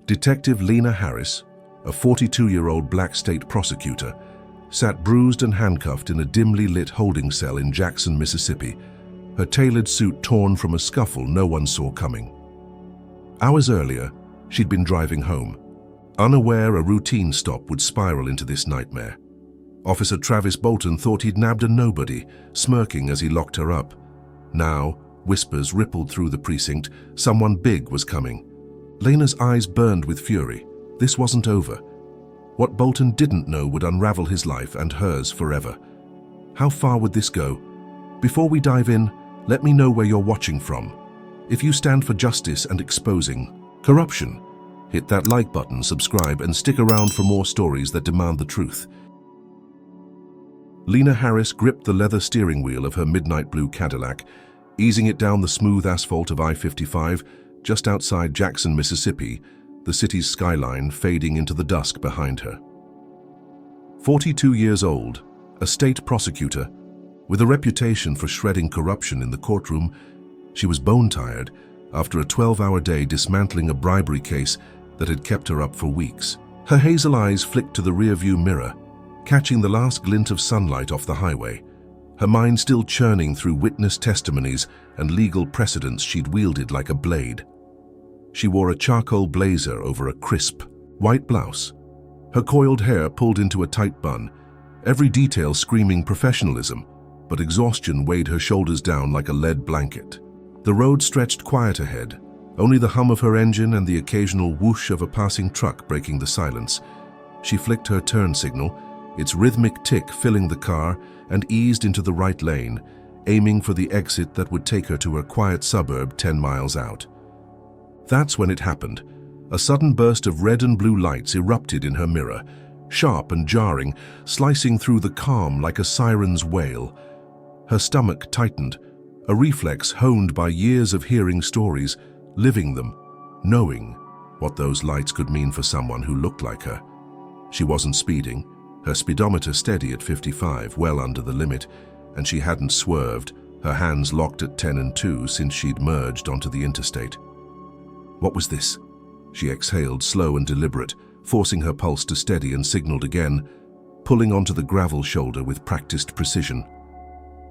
Detective Lena Harris, a 42-year-old black state prosecutor, sat bruised and handcuffed in a dimly lit holding cell in Jackson, Mississippi, her tailored suit torn from a scuffle no one saw coming. Hours earlier, she'd been driving home, unaware a routine stop would spiral into this nightmare. Officer Travis Bolton thought he'd nabbed a nobody, smirking as he locked her up. Now, whispers rippled through the precinct, someone big was coming. Lena's eyes burned with fury. This wasn't over. What Bolton didn't know would unravel his life and hers forever. How far would this go? Before we dive in, let me know where you're watching from. If you stand for justice and exposing corruption, hit that like button, subscribe, and stick around for more stories that demand the truth. Lena Harris gripped the leather steering wheel of her midnight blue Cadillac, easing it down the smooth asphalt of I-55 just outside Jackson, Mississippi, the city's skyline fading into the dusk behind her. 42 years old, a state prosecutor, with a reputation for shredding corruption in the courtroom, she was bone-tired after a 12-hour day dismantling a bribery case that had kept her up for weeks. Her hazel eyes flicked to the rearview mirror, catching the last glint of sunlight off the highway, her mind still churning through witness testimonies and legal precedents she'd wielded like a blade. She wore a charcoal blazer over a crisp, white blouse, her coiled hair pulled into a tight bun, every detail screaming professionalism, but exhaustion weighed her shoulders down like a lead blanket. The road stretched quiet ahead, only the hum of her engine and the occasional whoosh of a passing truck breaking the silence. She flicked her turn signal, its rhythmic tick filling the car, and eased into the right lane, aiming for the exit that would take her to her quiet suburb 10 miles out. That's when it happened. A sudden burst of red and blue lights erupted in her mirror, sharp and jarring, slicing through the calm like a siren's wail. Her stomach tightened, a reflex honed by years of hearing stories, living them, knowing what those lights could mean for someone who looked like her. She wasn't speeding, her speedometer steady at 55, well under the limit, and she hadn't swerved, her hands locked at 10 and 2 since she'd merged onto the interstate. What was this? She exhaled, slow and deliberate, forcing her pulse to steady, and signaled again, pulling onto the gravel shoulder with practiced precision.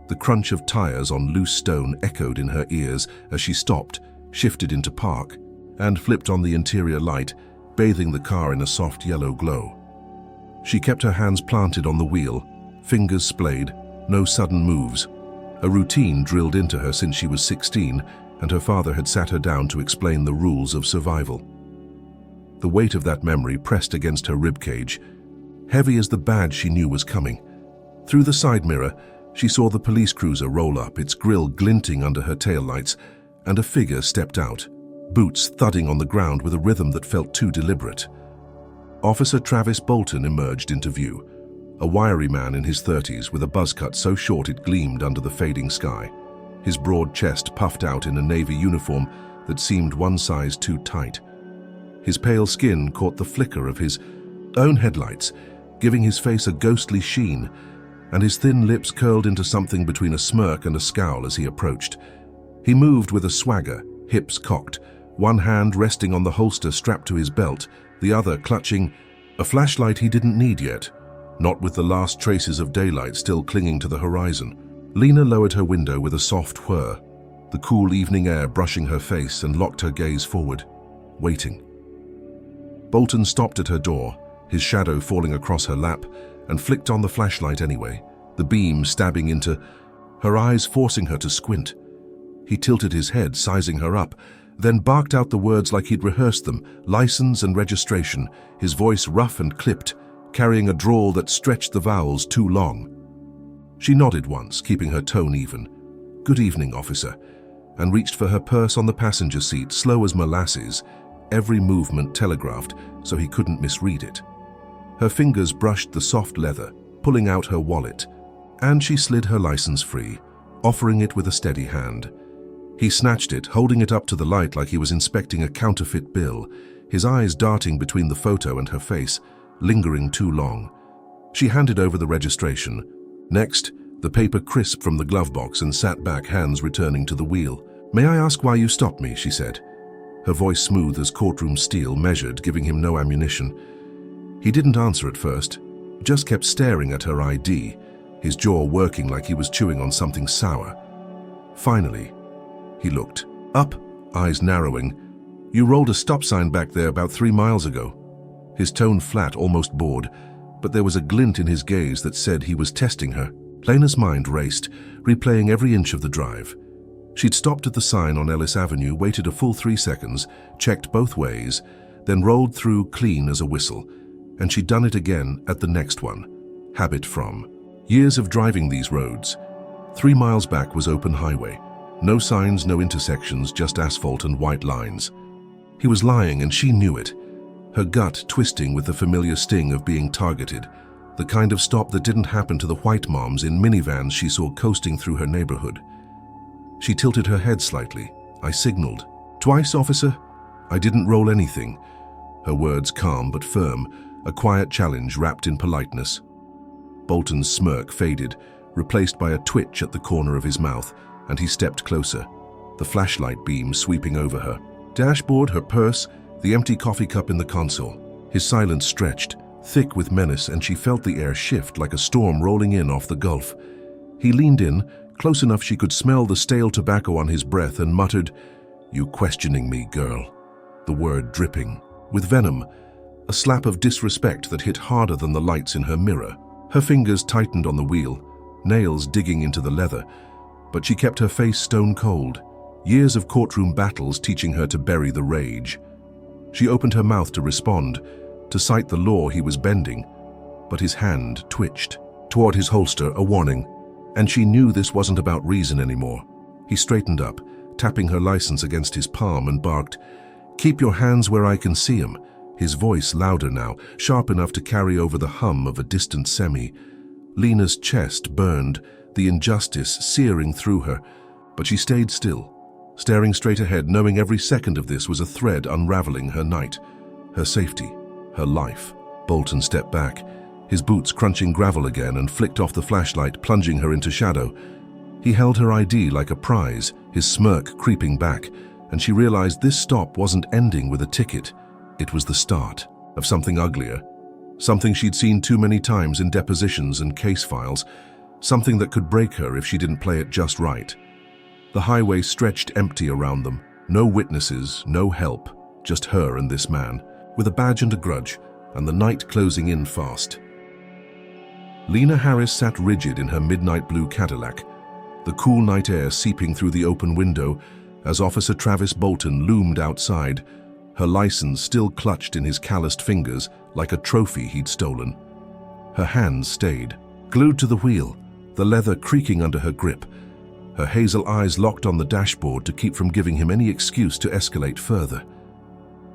The crunch of tires on loose stone echoed in her ears as she stopped, shifted into park, and flipped on the interior light, bathing the car in a soft yellow glow. She kept her hands planted on the wheel, fingers splayed, no sudden moves. A routine drilled into her since she was 16, and her father had sat her down to explain the rules of survival. The weight of that memory pressed against her ribcage, heavy as the badge she knew was coming. Through the side mirror, she saw the police cruiser roll up, its grille glinting under her taillights, and a figure stepped out, boots thudding on the ground with a rhythm that felt too deliberate. Officer Travis Bolton emerged into view, a wiry man in his 30s with a buzz cut so short it gleamed under the fading sky, his broad chest puffed out in a navy uniform that seemed one size too tight. His pale skin caught the flicker of his own headlights, giving his face a ghostly sheen, and his thin lips curled into something between a smirk and a scowl as he approached. He moved with a swagger, hips cocked, one hand resting on the holster strapped to his belt, the other clutching a flashlight he didn't need yet, not with the last traces of daylight still clinging to the horizon. Lena lowered her window with a soft whir, the cool evening air brushing her face, and locked her gaze forward, waiting. Bolton stopped at her door, his shadow falling across her lap, and flicked on the flashlight anyway, the beam stabbing into her eyes, forcing her to squint. He tilted his head, sizing her up, then barked out the words like he'd rehearsed them, license and registration, his voice rough and clipped, carrying a drawl that stretched the vowels too long. She nodded once, keeping her tone even. "Good evening, officer," and reached for her purse on the passenger seat, slow as molasses, every movement telegraphed so he couldn't misread it. Her fingers brushed the soft leather, pulling out her wallet, and she slid her license free, offering it with a steady hand. He snatched it, holding it up to the light like he was inspecting a counterfeit bill, his eyes darting between the photo and her face, lingering too long. She handed over the registration. Next, the paper crisped from the glove box and sat back, hands returning to the wheel. "May I ask why you stopped me?" she said. her voice smooth as courtroom steel, measured, giving him no ammunition. He didn't answer at first, just kept staring at her ID, his jaw working like he was chewing on something sour. Finally, he looked up, eyes narrowing. "You rolled a stop sign back there about 3 miles ago." His tone flat, almost bored, but there was a glint in his gaze that said he was testing her. Lena's mind raced, replaying every inch of the drive. She'd stopped at the sign on Ellis Avenue, waited a full 3 seconds, checked both ways, then rolled through clean as a whistle. And she'd done it again at the next one. Habit from years of driving these roads. 3 miles back was open highway. No signs, no intersections, just asphalt and white lines. He was lying and she knew it, her gut twisting with the familiar sting of being targeted, the kind of stop that didn't happen to the white moms in minivans she saw coasting through her neighborhood. She tilted her head slightly. "I signaled." "Twice, officer?" "I didn't roll anything." Her words calm but firm, a quiet challenge wrapped in politeness. Bolton's smirk faded, replaced by a twitch at the corner of his mouth, and he stepped closer, the flashlight beam sweeping over her. Dashboard, her purse, the empty coffee cup in the console. His silence stretched, thick with menace, and she felt the air shift like a storm rolling in off the Gulf. He leaned in, close enough she could smell the stale tobacco on his breath, and muttered, "You questioning me, girl?" The word dripping with venom, a slap of disrespect that hit harder than the lights in her mirror. Her fingers tightened on the wheel, nails digging into the leather, but she kept her face stone cold, years of courtroom battles teaching her to bury the rage. She opened her mouth to respond, to cite the law he was bending, but his hand twitched. Toward his holster, a warning, and she knew this wasn't about reason anymore. He straightened up, tapping her license against his palm, and barked, "Keep your hands where I can see 'em." His voice louder now, sharp enough to carry over the hum of a distant semi. Lena's chest burned, the injustice searing through her, but she stayed still, staring straight ahead, knowing every second of this was a thread unraveling her night, her safety, her life. Bolton stepped back, his boots crunching gravel again, and flicked off the flashlight, plunging her into shadow. He held her ID like a prize, his smirk creeping back, and she realized this stop wasn't ending with a ticket. It was the start of something uglier, something she'd seen too many times in depositions and case files, something that could break her if she didn't play it just right. The highway stretched empty around them, no witnesses, no help, just her and this man, with a badge and a grudge, and the night closing in fast. Lena Harris sat rigid in her midnight blue Cadillac, the cool night air seeping through the open window as Officer Travis Bolton loomed outside, her license still clutched in his calloused fingers like a trophy he'd stolen. Her hands stayed, glued to the wheel, the leather creaking under her grip, her hazel eyes locked on the dashboard to keep from giving him any excuse to escalate further.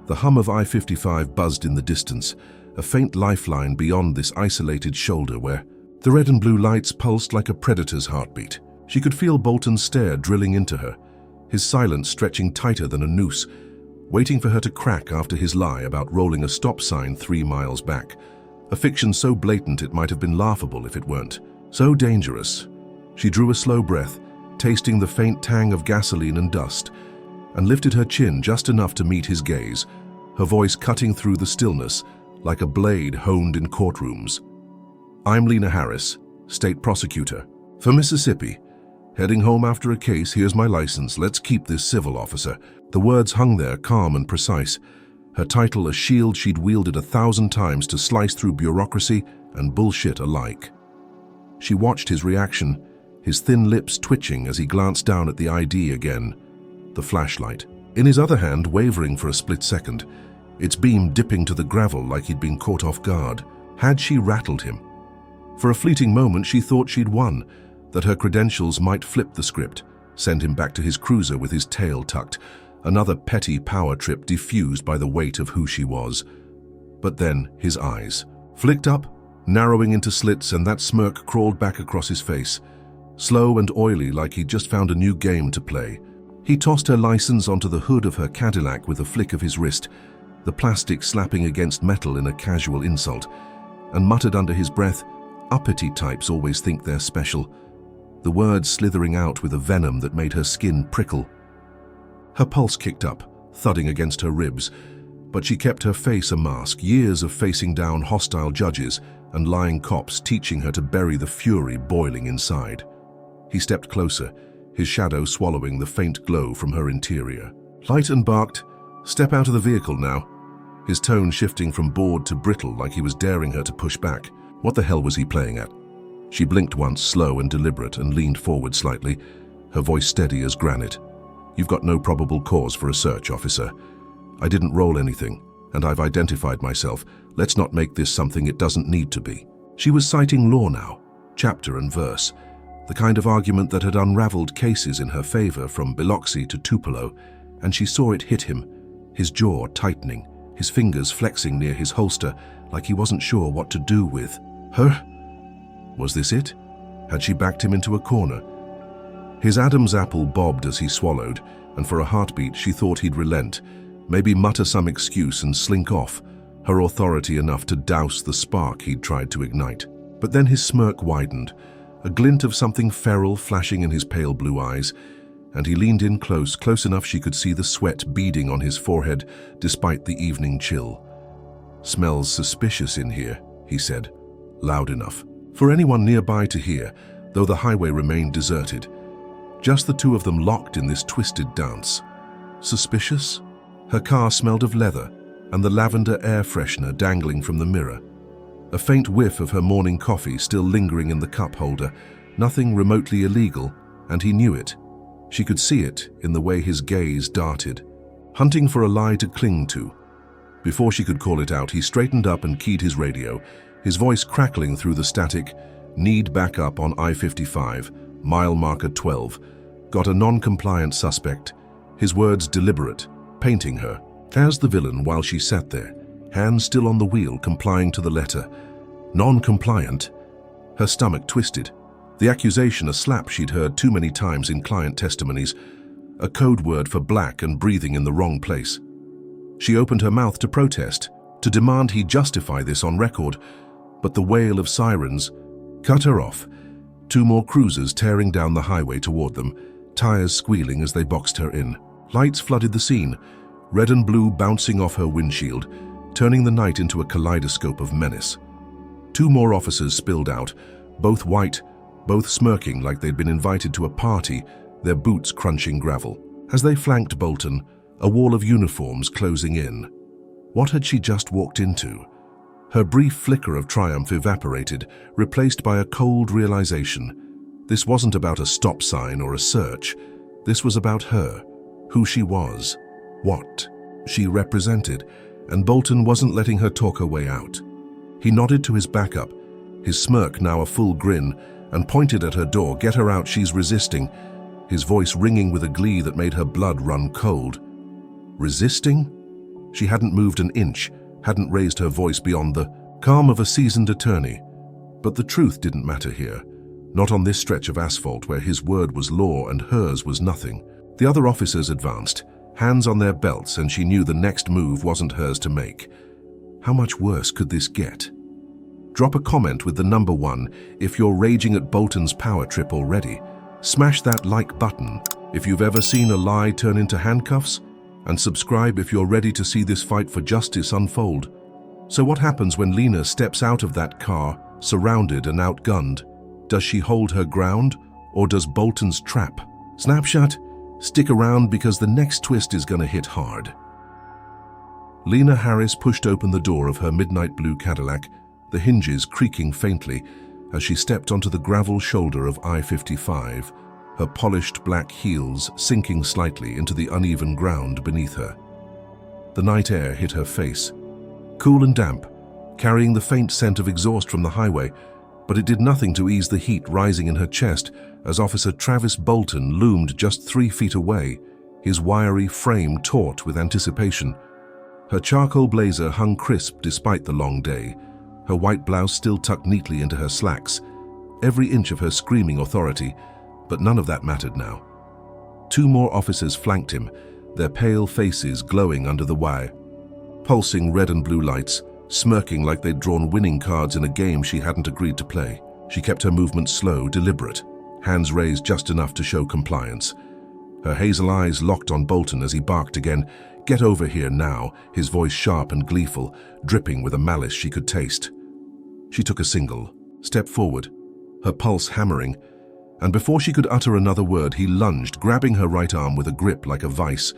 The hum of I-55 buzzed in the distance, a faint lifeline beyond this isolated shoulder where the red and blue lights pulsed like a predator's heartbeat. She could feel Bolton's stare drilling into her, his silence stretching tighter than a noose, waiting for her to crack after his lie about rolling a stop sign 3 miles back, a fiction so blatant it might have been laughable if it weren't. So dangerous. She drew a slow breath, tasting the faint tang of gasoline and dust, and lifted her chin just enough to meet his gaze, her voice cutting through the stillness like a blade honed in courtrooms. "I'm Lena Harris, State Prosecutor. For Mississippi. Heading home after a case, here's my license. Let's keep this civil, officer." The words hung there, calm and precise, her title a shield she'd wielded 1,000 times to slice through bureaucracy and bullshit alike. She watched his reaction, his thin lips twitching as he glanced down at the ID again, the flashlight, in his other hand wavering for a split second, its beam dipping to the gravel like he'd been caught off guard. Had she rattled him? For a fleeting moment she thought she'd won, that her credentials might flip the script, send him back to his cruiser with his tail tucked, another petty power trip diffused by the weight of who she was. But then his eyes flicked up, narrowing into slits, and that smirk crawled back across his face, slow and oily like he'd just found a new game to play. He tossed her license onto the hood of her Cadillac with a flick of his wrist, the plastic slapping against metal in a casual insult, and muttered under his breath, "Uppity types always think they're special," the words slithering out with a venom that made her skin prickle. Her pulse kicked up, thudding against her ribs, but she kept her face a mask, years of facing down hostile judges and lying cops teaching her to bury the fury boiling inside. He stepped closer, his shadow swallowing the faint glow from her interior. Light and barked, "Step out of the vehicle now," his tone shifting from bored to brittle like he was daring her to push back. What the hell was he playing at? She blinked once, slow and deliberate, and leaned forward slightly, her voice steady as granite. "You've got no probable cause for a search, officer. I didn't roll anything, and I've identified myself. Let's not make this something it doesn't need to be." She was citing law now, chapter and verse, the kind of argument that had unraveled cases in her favor from Biloxi to Tupelo, and she saw it hit him, his jaw tightening, his fingers flexing near his holster like he wasn't sure what to do with her. Was this it? Had she backed him into a corner? His Adam's apple bobbed as he swallowed, and for a heartbeat she thought he'd relent, maybe mutter some excuse and slink off, her authority enough to douse the spark he'd tried to ignite. But then his smirk widened, a glint of something feral flashing in his pale blue eyes, and he leaned in close enough she could see the sweat beading on his forehead despite the evening chill. "Smells suspicious in here," he said, loud enough for anyone nearby to hear, though the highway remained deserted. Just the two of them locked in this twisted dance. Suspicious? Her car smelled of leather and the lavender air freshener dangling from the mirror. A faint whiff of her morning coffee still lingering in the cup holder, nothing remotely illegal, and he knew it. She could see it in the way his gaze darted, hunting for a lie to cling to. Before she could call it out, he straightened up and keyed his radio, his voice crackling through the static. "Need backup on I-55, mile marker 12. Got a non-compliant suspect." His words deliberate, painting her as the villain while she sat there, hands still on the wheel, complying to the letter. Non-compliant? Her stomach twisted. The accusation, a slap she'd heard too many times in client testimonies, a code word for black and breathing in the wrong place. She opened her mouth to protest, to demand he justify this on record, but the wail of sirens cut her off. Two more cruisers tearing down the highway toward them, tires squealing as they boxed her in. Lights flooded the scene, red and blue bouncing off her windshield, turning the night into a kaleidoscope of menace. Two more officers spilled out, both white, both smirking like they'd been invited to a party, their boots crunching gravel. As they flanked Bolton, a wall of uniforms closing in. What had she just walked into? Her brief flicker of triumph evaporated, replaced by a cold realization. This wasn't about a stop sign or a search. This was about her, who she was, what she represented, and Bolton wasn't letting her talk her way out. He nodded to his backup, his smirk now a full grin, and pointed at her door. "Get her out, she's resisting," his voice ringing with a glee that made her blood run cold. Resisting? She hadn't moved an inch, hadn't raised her voice beyond the calm of a seasoned attorney. But the truth didn't matter here, not on this stretch of asphalt where his word was law and hers was nothing. The other officers advanced, hands on their belts, and she knew the next move wasn't hers to make. How much worse could this get? Drop a comment with the number 1 if you're raging at Bolton's power trip already. Smash that like button if you've ever seen a lie turn into handcuffs, and subscribe if you're ready to see this fight for justice unfold. So what happens when Lena steps out of that car, surrounded and outgunned? Does she hold her ground, or does Bolton's trap? Snapshot? Stick around because the next twist is gonna hit hard. Lena Harris pushed open the door of her midnight blue Cadillac, the hinges creaking faintly as she stepped onto the gravel shoulder of I-55, her polished black heels sinking slightly into the uneven ground beneath her. The night air hit her face, cool and damp, carrying the faint scent of exhaust from the highway, but it did nothing to ease the heat rising in her chest as Officer Travis Bolton loomed just 3 feet away, his wiry frame taut with anticipation. Her charcoal blazer hung crisp despite the long day, her white blouse still tucked neatly into her slacks, every inch of her screaming authority, but none of that mattered now. 2 more officers flanked him, their pale faces glowing under the wire, pulsing red and blue lights, smirking like they'd drawn winning cards in a game she hadn't agreed to play. She kept her movements slow, deliberate, hands raised just enough to show compliance. Her hazel eyes locked on Bolton as he barked again, "Get over here now," his voice sharp and gleeful, dripping with a malice she could taste. She took a single step forward, her pulse hammering, and before she could utter another word, he lunged, grabbing her right arm with a grip like a vice,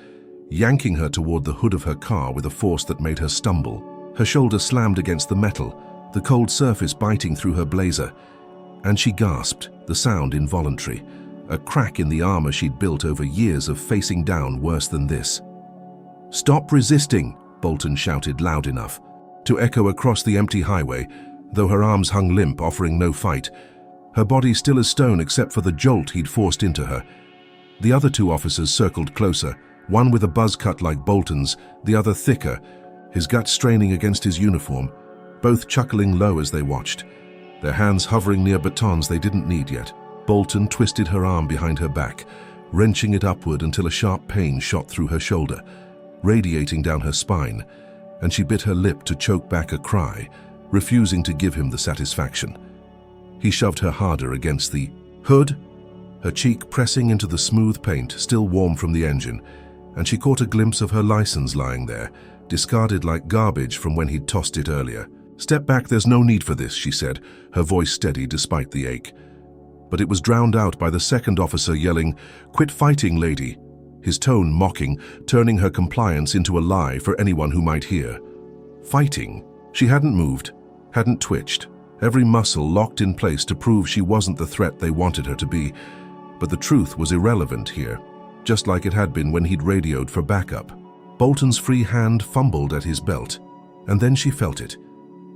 yanking her toward the hood of her car with a force that made her stumble. Her shoulder slammed against the metal, the cold surface biting through her blazer, and she gasped, the sound involuntary, a crack in the armor she'd built over years of facing down worse than this. "Stop resisting," Bolton shouted loud enough to echo across the empty highway, though her arms hung limp, offering no fight, her body still as stone except for the jolt he'd forced into her. The other two officers circled closer, one with a buzz cut like Bolton's, the other thicker, his gut straining against his uniform, both chuckling low as they watched, their hands hovering near batons they didn't need yet. Bolton twisted her arm behind her back, wrenching it upward until a sharp pain shot through her shoulder, radiating down her spine, and she bit her lip to choke back a cry, refusing to give him the satisfaction. He shoved her harder against the hood, her cheek pressing into the smooth paint, still warm from the engine, and she caught a glimpse of her license lying there, discarded like garbage from when he'd tossed it earlier. "Step back, there's no need for this," she said, her voice steady despite the ache. But it was drowned out by the second officer yelling, "Quit fighting, lady," his tone mocking, turning her compliance into a lie for anyone who might hear. Fighting? She hadn't moved, hadn't twitched, every muscle locked in place to prove she wasn't the threat they wanted her to be. But the truth was irrelevant here, just like it had been when he'd radioed for backup. Bolton's free hand fumbled at his belt, and then she felt it.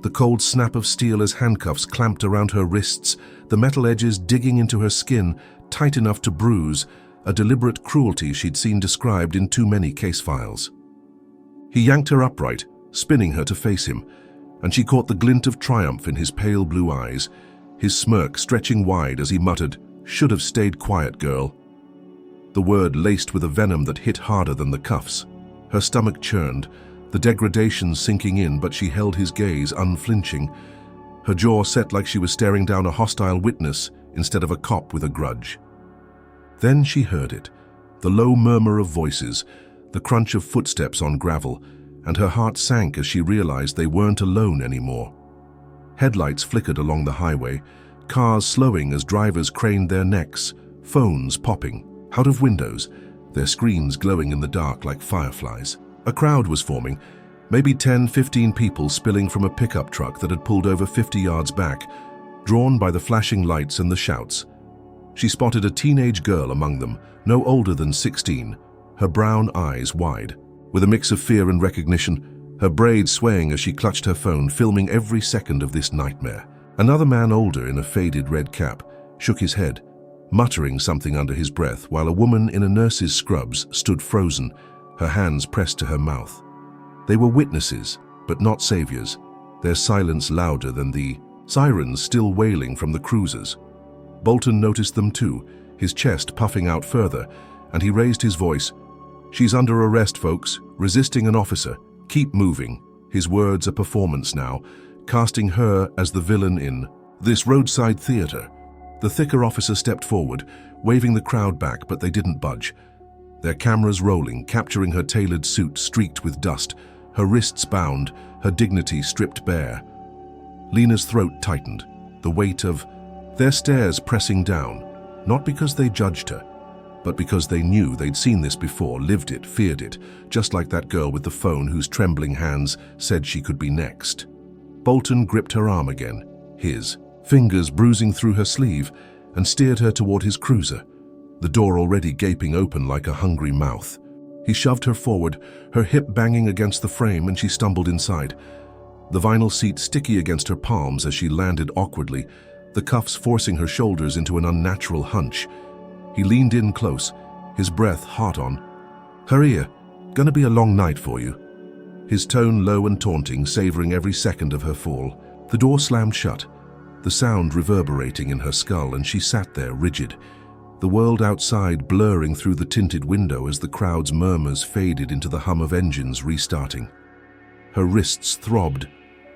The cold snap of steel as handcuffs clamped around her wrists, the metal edges digging into her skin, tight enough to bruise, a deliberate cruelty she'd seen described in too many case files. He yanked her upright, spinning her to face him, and she caught the glint of triumph in his pale blue eyes, his smirk stretching wide as he muttered, "Should have stayed quiet, girl." The word laced with a venom that hit harder than the cuffs. Her stomach churned, the degradation sinking in, but she held his gaze unflinching, her jaw set like she was staring down a hostile witness instead of a cop with a grudge. Then she heard it, the low murmur of voices, the crunch of footsteps on gravel, and her heart sank as she realized they weren't alone anymore. Headlights flickered along the highway, cars slowing as drivers craned their necks, phones popping out of windows, their screens glowing in the dark like fireflies. A crowd was forming, maybe 10-15 people spilling from a pickup truck that had pulled over 50 yards back, drawn by the flashing lights and the shouts. She spotted a teenage girl among them, no older than 16, her brown eyes wide, with a mix of fear and recognition, her braids swaying as she clutched her phone, filming every second of this nightmare. Another man older in a faded red cap shook his head, muttering something under his breath, while a woman in a nurse's scrubs stood frozen, her hands pressed to her mouth. They were witnesses, but not saviors, their silence louder than the sirens still wailing from the cruisers. Bolton noticed them too, his chest puffing out further, and he raised his voice. "She's under arrest, folks, resisting an officer. Keep moving." His words a performance now, casting her as the villain in this roadside theater. The thicker officer stepped forward, waving the crowd back, but they didn't budge. Their cameras rolling, capturing her tailored suit streaked with dust, her wrists bound, her dignity stripped bare. Lena's throat tightened, the weight of their stares pressing down, not because they judged her, but because they knew they'd seen this before, lived it, feared it, just like that girl with the phone whose trembling hands said she could be next. Bolton gripped her arm again, his fingers bruising through her sleeve, and steered her toward his cruiser, the door already gaping open like a hungry mouth. He shoved her forward, her hip banging against the frame, and she stumbled inside, the vinyl seat sticky against her palms as she landed awkwardly, the cuffs forcing her shoulders into an unnatural hunch. He leaned in close, his breath hot on. "Hurry here, gonna be a long night for you." His tone low and taunting, savoring every second of her fall. The door slammed shut, the sound reverberating in her skull, and she sat there rigid, the world outside blurring through the tinted window as the crowd's murmurs faded into the hum of engines restarting. Her wrists throbbed,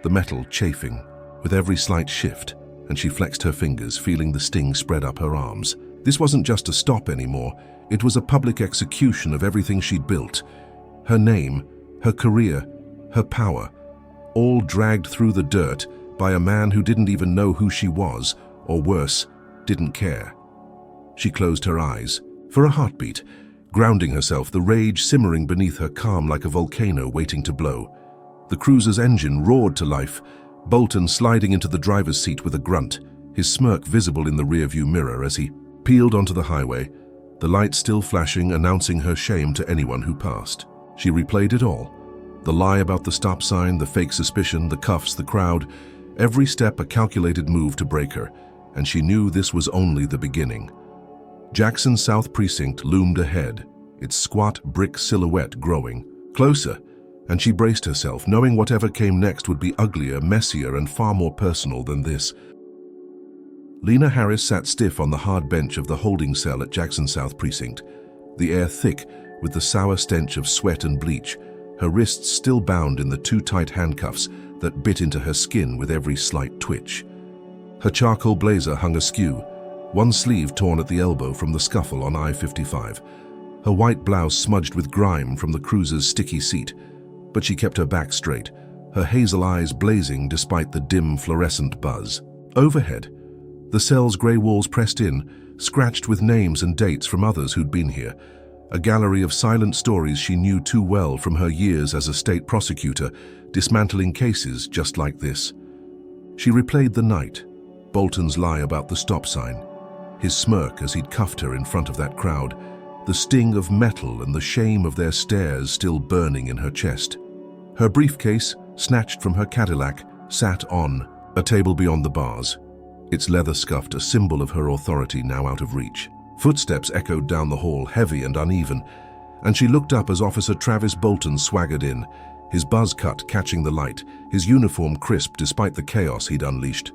the metal chafing with every slight shift, and she flexed her fingers, feeling the sting spread up her arms. This wasn't just a stop anymore, it was a public execution of everything she'd built. Her name, her career, her power, all dragged through the dirt by a man who didn't even know who she was, or worse, didn't care. She closed her eyes, for a heartbeat, grounding herself, the rage simmering beneath her calm like a volcano waiting to blow. The cruiser's engine roared to life, Bolton sliding into the driver's seat with a grunt, his smirk visible in the rearview mirror as he peeled onto the highway, the lights still flashing, announcing her shame to anyone who passed. She replayed it all. The lie about the stop sign, the fake suspicion, the cuffs, the crowd, every step a calculated move to break her, and she knew this was only the beginning. Jackson South Precinct loomed ahead, its squat brick silhouette growing closer, and she braced herself, knowing whatever came next would be uglier, messier, and far more personal than this. Lena Harris sat stiff on the hard bench of the holding cell at Jackson South Precinct, the air thick with the sour stench of sweat and bleach, her wrists still bound in the too tight handcuffs that bit into her skin with every slight twitch. Her charcoal blazer hung askew, one sleeve torn at the elbow from the scuffle on I-55, her white blouse smudged with grime from the cruiser's sticky seat, but she kept her back straight, her hazel eyes blazing despite the dim fluorescent buzz. Overhead, the cell's grey walls pressed in, scratched with names and dates from others who'd been here, a gallery of silent stories she knew too well from her years as a state prosecutor, dismantling cases just like this. She replayed the night, Bolton's lie about the stop sign, his smirk as he'd cuffed her in front of that crowd, the sting of metal and the shame of their stares still burning in her chest. Her briefcase, snatched from her Cadillac, sat on a table beyond the bars, its leather scuffed, a symbol of her authority now out of reach. Footsteps echoed down the hall, heavy and uneven, and she looked up as Officer Travis Bolton swaggered in, his buzz cut catching the light, his uniform crisp despite the chaos he'd unleashed.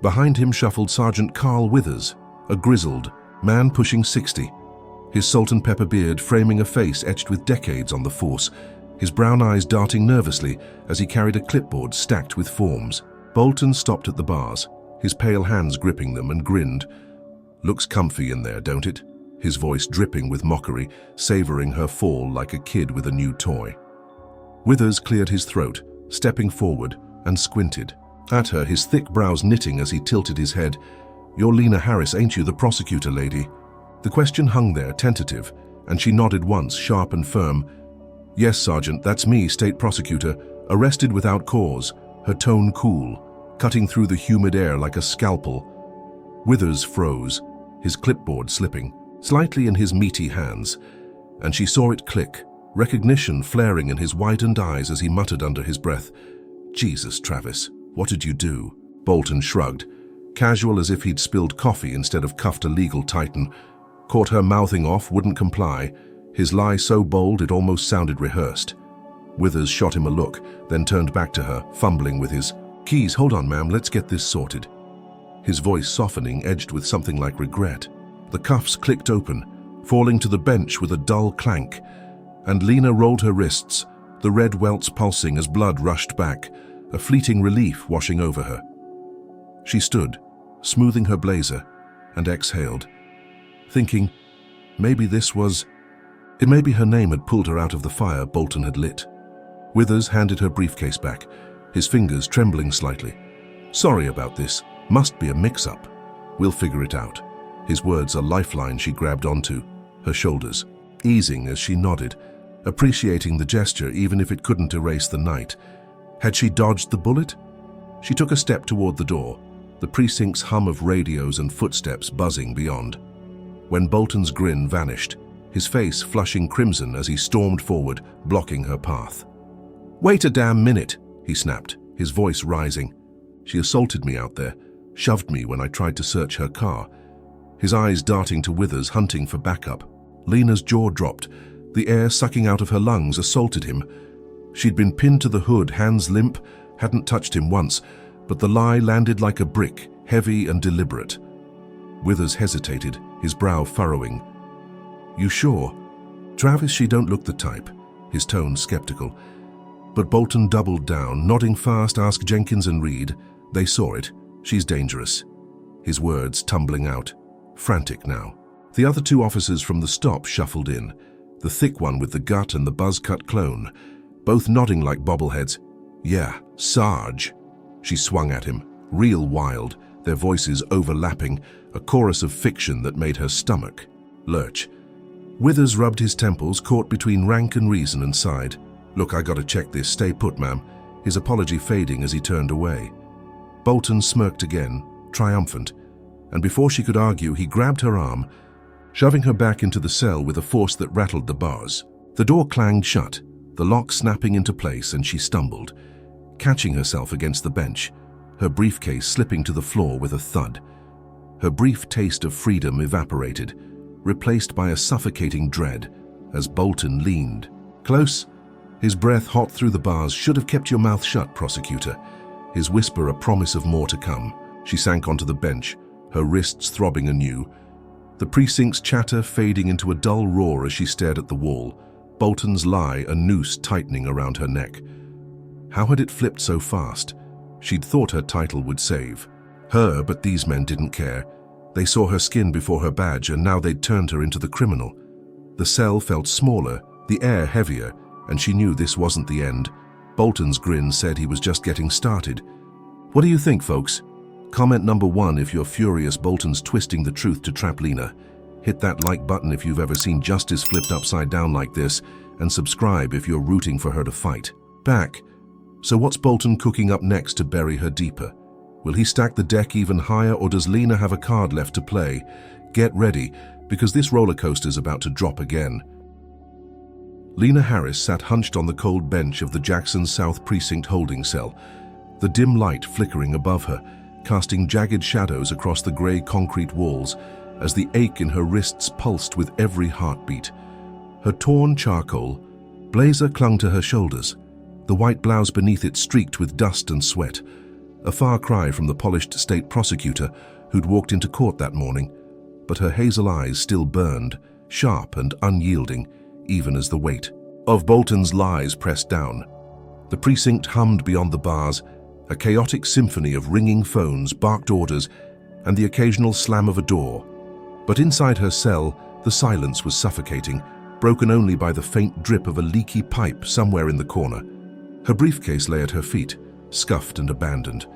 Behind him shuffled Sergeant Carl Withers, a grizzled man pushing 60, his salt and pepper beard framing a face etched with decades on the force, his brown eyes darting nervously as he carried a clipboard stacked with forms. Bolton stopped at the bars, his pale hands gripping them, and grinned. "Looks comfy in there, don't it?" His voice dripping with mockery, savoring her fall like a kid with a new toy. Withers cleared his throat, stepping forward, and squinted at her, his thick brows knitting as he tilted his head. "You're Lena Harris, ain't you, the prosecutor lady?" The question hung there, tentative, and she nodded once, sharp and firm. "Yes, Sergeant, that's me, state prosecutor, arrested without cause," her tone cool, cutting through the humid air like a scalpel. Withers froze, his clipboard slipping slightly in his meaty hands, and she saw it click, recognition flaring in his widened eyes as he muttered under his breath, "Jesus, Travis, what did you do?" Bolton shrugged, casual as if he'd spilled coffee instead of cuffed a legal titan. Caught her mouthing off, wouldn't comply, his lie so bold it almost sounded rehearsed. Withers shot him a look, then turned back to her, fumbling with his keys. "Hold on, ma'am, let's get this sorted." His voice softening, edged with something like regret. The cuffs clicked open, falling to the bench with a dull clank, and Lena rolled her wrists, the red welts pulsing as blood rushed back, a fleeting relief washing over her. She stood, smoothing her blazer, and exhaled, thinking, maybe maybe her name had pulled her out of the fire Bolton had lit. Withers handed her briefcase back, his fingers trembling slightly. "Sorry about this. Must be a mix-up. We'll figure it out." His words a lifeline she grabbed onto, her shoulders easing as she nodded, appreciating the gesture even if it couldn't erase the night. Had she dodged the bullet? She took a step toward the door, the precinct's hum of radios and footsteps buzzing beyond. When Bolton's grin vanished, his face flushing crimson as he stormed forward, blocking her path. "Wait a damn minute," he snapped, his voice rising. "She assaulted me out there, shoved me when I tried to search her car." His eyes darting to Withers, hunting for backup. Lena's jaw dropped, the air sucking out of her lungs assaulted him. She'd been pinned to the hood, hands limp, hadn't touched him once, but the lie landed like a brick, heavy and deliberate. Withers hesitated, his brow furrowing. "You sure?" "Travis, she don't look the type," his tone skeptical. But Bolton doubled down, nodding fast. "Ask Jenkins and Reed. They saw it. She's dangerous." His words tumbling out, frantic now. The other two officers from the stop shuffled in, the thick one with the gut and the buzz-cut clone, both nodding like bobbleheads. "Yeah, Sarge." She swung at him, real wild, their voices overlapping, a chorus of fiction that made her stomach lurch. Withers rubbed his temples, caught between rank and reason, and sighed. "Look, I gotta check this. Stay put, ma'am," his apology fading as he turned away. Bolton smirked again, triumphant, and before she could argue, he grabbed her arm, shoving her back into the cell with a force that rattled the bars. The door clanged shut, the lock snapping into place, and she stumbled, catching herself against the bench, her briefcase slipping to the floor with a thud. Her brief taste of freedom evaporated, replaced by a suffocating dread as Bolton leaned. "Close?" His breath hot through the bars. "Should have kept your mouth shut, Prosecutor." His whisper a promise of more to come. She sank onto the bench, her wrists throbbing anew, the precinct's chatter fading into a dull roar as she stared at the wall, Bolton's lie a noose tightening around her neck. How had it flipped so fast? She'd thought her title would save her, but these men didn't care. They saw her skin before her badge, and now they'd turned her into the criminal. The cell felt smaller, the air heavier, and she knew this wasn't the end. Bolton's grin said he was just getting started. "What do you think, folks? Comment number 1 if you're furious Bolton's twisting the truth to trap Lena. Hit that like button if you've ever seen justice flipped upside down like this, and subscribe if you're rooting for her to fight back. So what's Bolton cooking up next to bury her deeper? Will he stack the deck even higher, or does Lena have a card left to play? Get ready, because this roller coaster's about to drop again. Lena Harris sat hunched on the cold bench of the Jackson South Precinct holding cell, the dim light flickering above her, casting jagged shadows across the grey concrete walls as the ache in her wrists pulsed with every heartbeat. Her torn charcoal blazer clung to her shoulders, the white blouse beneath it streaked with dust and sweat, a far cry from the polished state prosecutor who'd walked into court that morning, but her hazel eyes still burned, sharp and unyielding, even as the weight of Bolton's lies pressed down. The precinct hummed beyond the bars, a chaotic symphony of ringing phones, barked orders, and the occasional slam of a door. But inside her cell, the silence was suffocating, broken only by the faint drip of a leaky pipe somewhere in the corner. Her briefcase lay at her feet, scuffed and abandoned,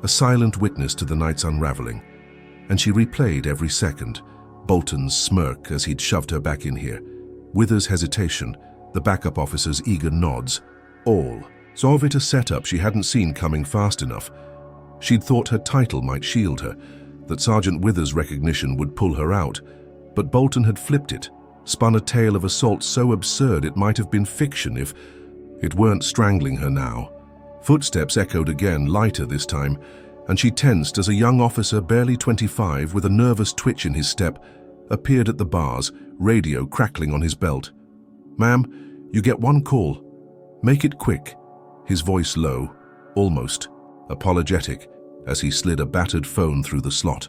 a silent witness to the night's unraveling, and she replayed every second, Bolton's smirk as he'd shoved her back in here, Withers' hesitation, the backup officer's eager nods, all. So of it a setup she hadn't seen coming fast enough. She'd thought her title might shield her, that Sergeant Withers' recognition would pull her out, but Bolton had flipped it, spun a tale of assault so absurd it might have been fiction if it weren't strangling her now. Footsteps echoed again, lighter this time, and she tensed as a young officer barely 25 with a nervous twitch in his step appeared at the bars, radio crackling on his belt. "Ma'am, you get one call. Make it quick." His voice low, almost apologetic, as he slid a battered phone through the slot.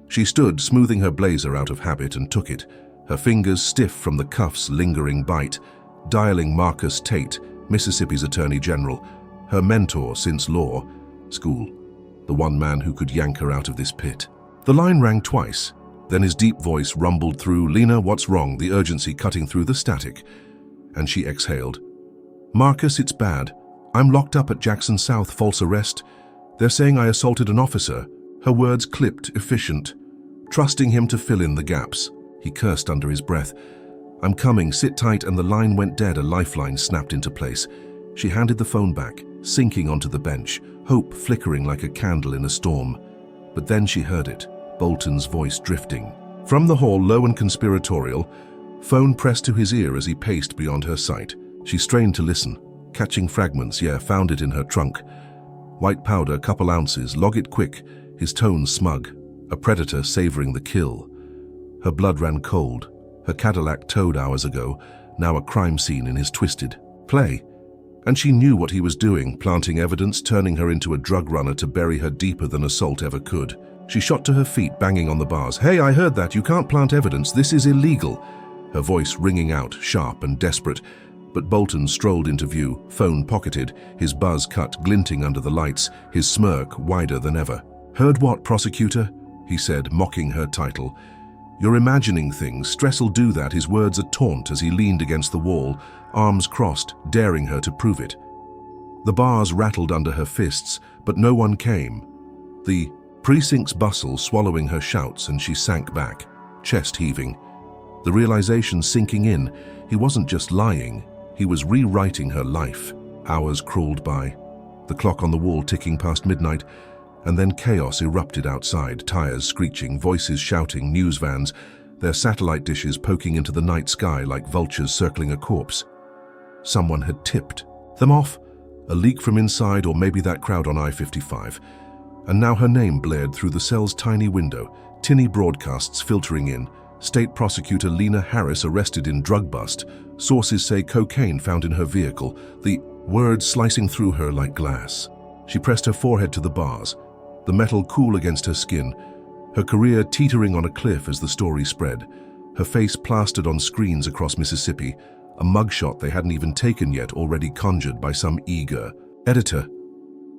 She stood, smoothing her blazer out of habit, and took it, her fingers stiff from the cuff's lingering bite, dialing Marcus Tate, Mississippi's Attorney General, her mentor since law school, the one man who could yank her out of this pit. The line rang twice, then his deep voice rumbled through. "Lena, what's wrong?" the urgency cutting through the static. And she exhaled. "Marcus, it's bad. I'm locked up at Jackson South, false arrest. They're saying I assaulted an officer." Her words clipped, efficient, trusting him to fill in the gaps. He cursed under his breath. "I'm coming, sit tight," and the line went dead, a lifeline snapped into place. She handed the phone back, sinking onto the bench, hope flickering like a candle in a storm. But then she heard it, Bolton's voice drifting. From the hall, low and conspiratorial, phone pressed to his ear as he paced beyond her sight. She strained to listen, catching fragments. Found it in her trunk. White powder, couple ounces, log it quick, his tone smug, a predator savoring the kill. Her blood ran cold, her Cadillac towed hours ago, now a crime scene in his twisted play. And she knew what he was doing, planting evidence, turning her into a drug runner to bury her deeper than assault ever could. She shot to her feet, banging on the bars. "Hey, I heard that. You can't plant evidence. This is illegal." Her voice ringing out, sharp and desperate. But Bolton strolled into view, phone pocketed, his buzz cut glinting under the lights, his smirk wider than ever. "Heard what, Prosecutor?" he said, mocking her title. "You're imagining things. Stress'll do that." His words a taunt as he leaned against the wall, arms crossed, daring her to prove it. The bars rattled under her fists, but no one came. The precinct's bustle swallowing her shouts, and she sank back, chest heaving. The realization sinking in, he wasn't just lying, he was rewriting her life. Hours crawled by, the clock on the wall ticking past midnight, and then chaos erupted outside, tires screeching, voices shouting, news vans, their satellite dishes poking into the night sky like vultures circling a corpse. Someone had tipped them off, a leak from inside, or maybe that crowd on I-55. And now her name blared through the cell's tiny window, tinny broadcasts filtering in. State Prosecutor Lena Harris arrested in drug bust. Sources say cocaine found in her vehicle, the words slicing through her like glass. She pressed her forehead to the bars, the metal cool against her skin, her career teetering on a cliff as the story spread, her face plastered on screens across Mississippi, a mugshot they hadn't even taken yet already conjured by some eager editor.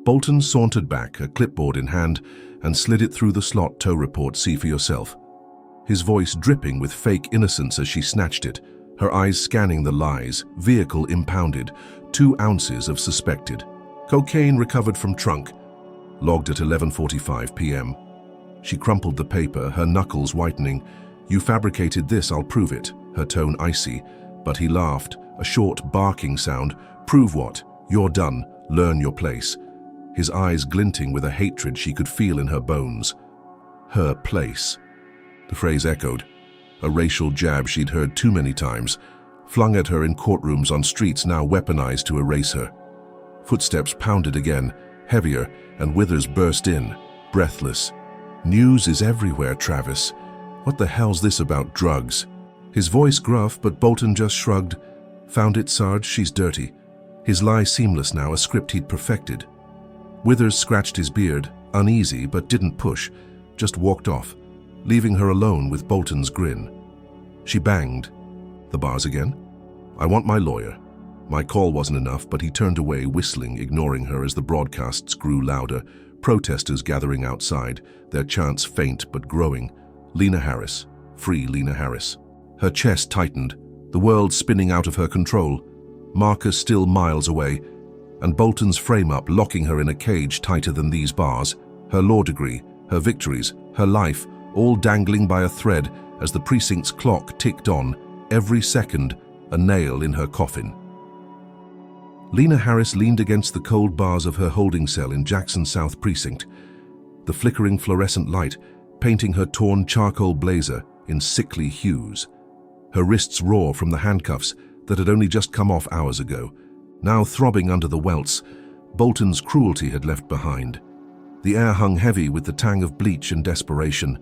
Bolton sauntered back, a clipboard in hand, and slid it through the slot. "Tow report, see for yourself." His voice dripping with fake innocence as she snatched it, her eyes scanning the lies. Vehicle impounded, 2 ounces of suspected. Cocaine recovered from trunk. Logged at 11:45 p.m. She crumpled the paper, her knuckles whitening. "You fabricated this, I'll prove it," her tone icy. But he laughed, a short barking sound. "Prove what? You're done. Learn your place." His eyes glinting with a hatred she could feel in her bones. Her place. The phrase echoed, a racial jab she'd heard too many times, flung at her in courtrooms on streets now weaponized to erase her. Footsteps pounded again, heavier, and Withers burst in, breathless. "News is everywhere, Travis. What the hell's this about drugs?" His voice gruff, but Bolton just shrugged. "Found it, Sarge, she's dirty." His lie seamless now, a script he'd perfected. Withers scratched his beard, uneasy but didn't push, just walked off, leaving her alone with Bolton's grin. She banged. "The bars again?" "I want my lawyer." My call wasn't enough, but he turned away, whistling, ignoring her as the broadcasts grew louder, protesters gathering outside, their chants faint but growing. Lena Harris. Free Lena Harris. Her chest tightened, the world spinning out of her control. Marcus still miles away, and Bolton's frame-up locking her in a cage tighter than these bars. Her law degree, her victories, her life, all dangling by a thread as the precinct's clock ticked on, every second a nail in her coffin. Lena Harris leaned against the cold bars of her holding cell in Jackson South Precinct, the flickering fluorescent light painting her torn charcoal blazer in sickly hues. Her wrists raw from the handcuffs that had only just come off hours ago, now throbbing under the welts Bolton's cruelty had left behind. The air hung heavy with the tang of bleach and desperation,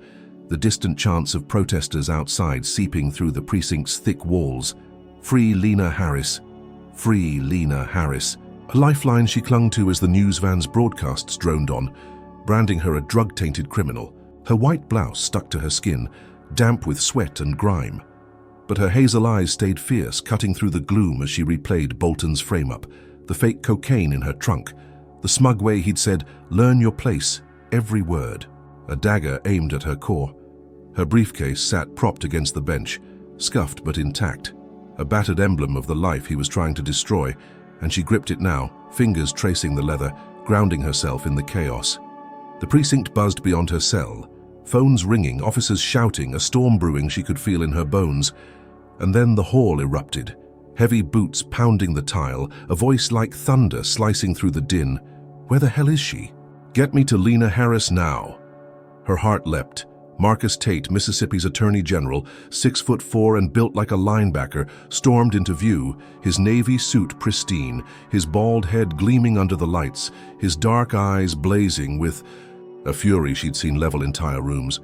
the distant chants of protesters outside seeping through the precinct's thick walls. Free Lena Harris. Free Lena Harris. A lifeline she clung to as the news van's broadcasts droned on, branding her a drug-tainted criminal. Her white blouse stuck to her skin, damp with sweat and grime. But her hazel eyes stayed fierce, cutting through the gloom as she replayed Bolton's frame-up, the fake cocaine in her trunk, the smug way he'd said, "Learn your place," every word. A dagger aimed at her core. Her briefcase sat propped against the bench, scuffed but intact, a battered emblem of the life he was trying to destroy, and she gripped it now, fingers tracing the leather, grounding herself in the chaos. The precinct buzzed beyond her cell, phones ringing, officers shouting, a storm brewing she could feel in her bones. And then the hall erupted, heavy boots pounding the tile, a voice like thunder slicing through the din. Where the hell is she? "Get me to Lena Harris now." Her heart leapt. Marcus Tate, Mississippi's Attorney General, 6'4" and built like a linebacker, stormed into view, his navy suit pristine, his bald head gleaming under the lights, his dark eyes blazing with a fury she'd seen level entire rooms.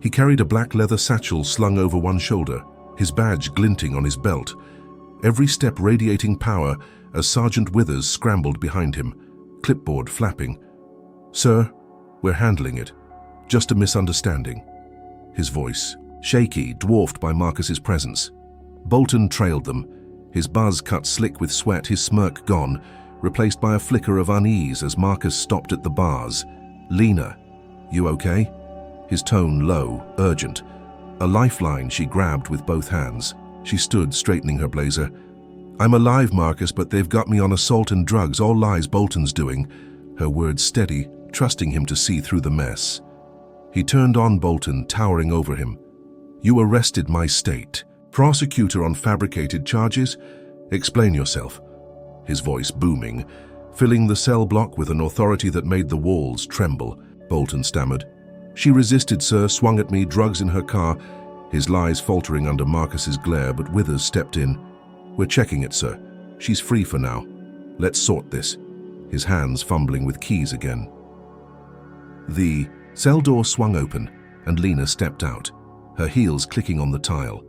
He carried a black leather satchel slung over one shoulder, his badge glinting on his belt, every step radiating power as Sergeant Withers scrambled behind him, clipboard flapping. "Sir, we're handling it. Just a misunderstanding." His voice, shaky, dwarfed by Marcus's presence. Bolton trailed them, his buzz cut slick with sweat, his smirk gone, replaced by a flicker of unease as Marcus stopped at the bars. "Lena, you okay?" His tone low, urgent. a lifeline she grabbed with both hands. She stood, straightening her blazer. "I'm alive, Marcus, but they've got me on assault and drugs, all lies Bolton's doing." Her words steady, trusting him to see through the mess. He turned on Bolton, towering over him. "You arrested my state. Prosecutor on fabricated charges? Explain yourself." His voice booming, filling the cell block with an authority that made the walls tremble. Bolton stammered. "She resisted, sir, swung at me, drugs in her car." His lies faltering under Marcus's glare, but Withers stepped in. "We're checking it, sir. She's free for now. Let's sort this." His hands fumbling with keys again. The cell door swung open, and Lena stepped out, her heels clicking on the tile,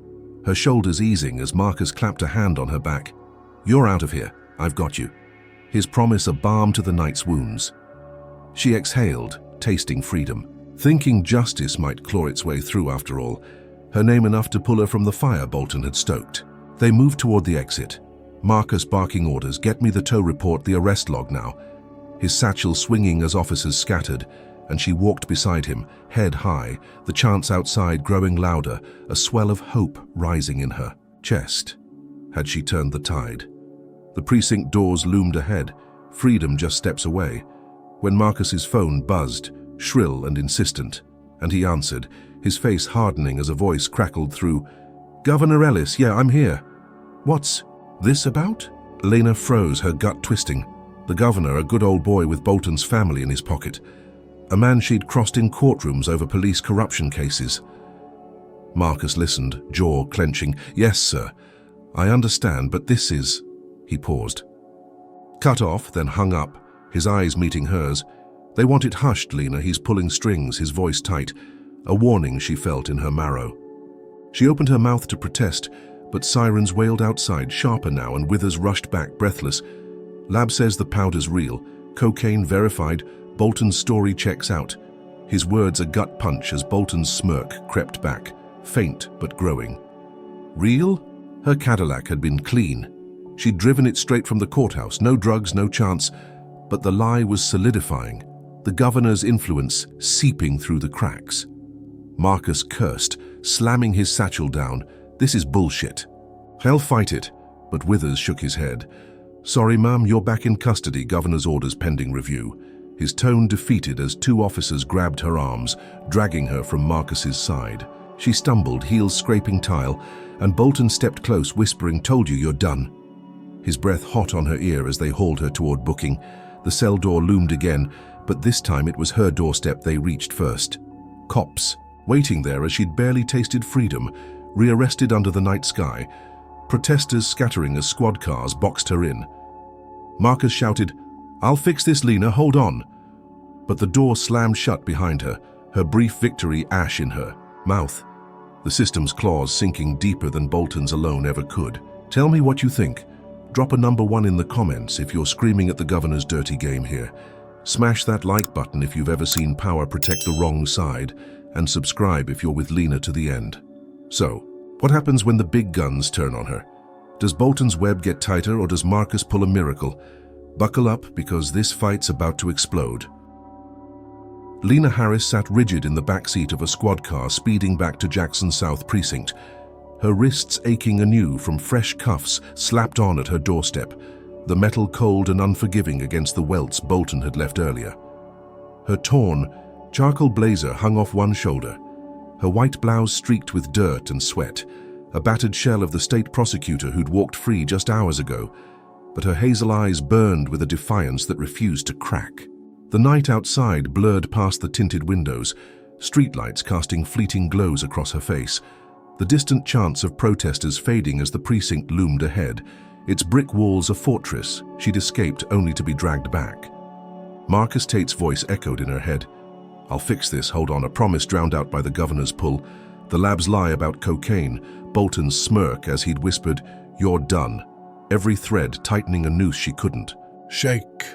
her shoulders easing as Marcus clapped a hand on her back. "You're out of here. I've got you." His promise a balm to the night's wounds. She exhaled, tasting freedom, thinking justice might claw its way through after all, her name enough to pull her from the fire Bolton had stoked. They moved toward the exit, Marcus barking orders, "Get me the tow report, the arrest log now." His satchel swinging as officers scattered, and she walked beside him, head high, the chants outside growing louder, a swell of hope rising in her chest. Had she turned the tide? The precinct doors loomed ahead, freedom just steps away, when Marcus's phone buzzed, shrill and insistent, and he answered, his face hardening as a voice crackled through. "Governor Ellis, yeah, I'm here." "What's this about?" Lena froze, her gut twisting. The governor, a good old boy with Bolton's family in his pocket. A man she'd crossed in courtrooms over police corruption cases. Marcus listened, jaw clenching. "Yes, sir. I understand, but this is..." He paused. Cut off, then hung up, his eyes meeting hers. "They want it hushed, Lena. He's pulling strings," his voice tight. A warning she felt in her marrow. She opened her mouth to protest, but sirens wailed outside, sharper now, and Withers rushed back, breathless. "Lab says the powder's real. Cocaine verified. Bolton's story checks out." His words a gut punch as Bolton's smirk crept back, faint but growing. Real? Her Cadillac had been clean. She'd driven it straight from the courthouse, no drugs, no chance. But the lie was solidifying, the governor's influence seeping through the cracks. Marcus cursed, slamming his satchel down. "This is bullshit." "Hell, fight it." But Withers shook his head. "Sorry, ma'am, you're back in custody, governor's orders pending review." His tone defeated as two officers grabbed her arms, dragging her from Marcus's side. She stumbled, heels scraping tile, and Bolton stepped close, whispering, "Told you, you're done." His breath hot on her ear as they hauled her toward booking. The cell door loomed again, but this time it was her doorstep they reached first. Cops, waiting there as she'd barely tasted freedom, rearrested under the night sky. Protesters scattering as squad cars boxed her in. Marcus shouted, "I'll fix this, Lena, hold on." But the door slammed shut behind her, her brief victory ash in her mouth. The system's claws sinking deeper than Bolton's alone ever could. "Tell me what you think. Drop a number 1 in the comments if you're screaming at the governor's dirty game here. Smash that like button if you've ever seen power protect the wrong side, and subscribe if you're with Lena to the end." So, what happens when the big guns turn on her? Does Bolton's web get tighter, or does Marcus pull a miracle? Buckle up, because this fight's about to explode. Lena Harris sat rigid in the backseat of a squad car speeding back to Jackson South Precinct, her wrists aching anew from fresh cuffs slapped on at her doorstep, the metal cold and unforgiving against the welts Bolton had left earlier. Her torn, charcoal blazer hung off one shoulder, her white blouse streaked with dirt and sweat, a battered shell of the state prosecutor who'd walked free just hours ago, but her hazel eyes burned with a defiance that refused to crack. The night outside blurred past the tinted windows, streetlights casting fleeting glows across her face, the distant chants of protesters fading as the precinct loomed ahead, its brick walls a fortress she'd escaped only to be dragged back. Marcus Tate's voice echoed in her head. "I'll fix this, hold on," a promise drowned out by the governor's pull, the lab's lie about cocaine, Bolton's smirk as he'd whispered, "You're done," every thread tightening a noose she couldn't shake.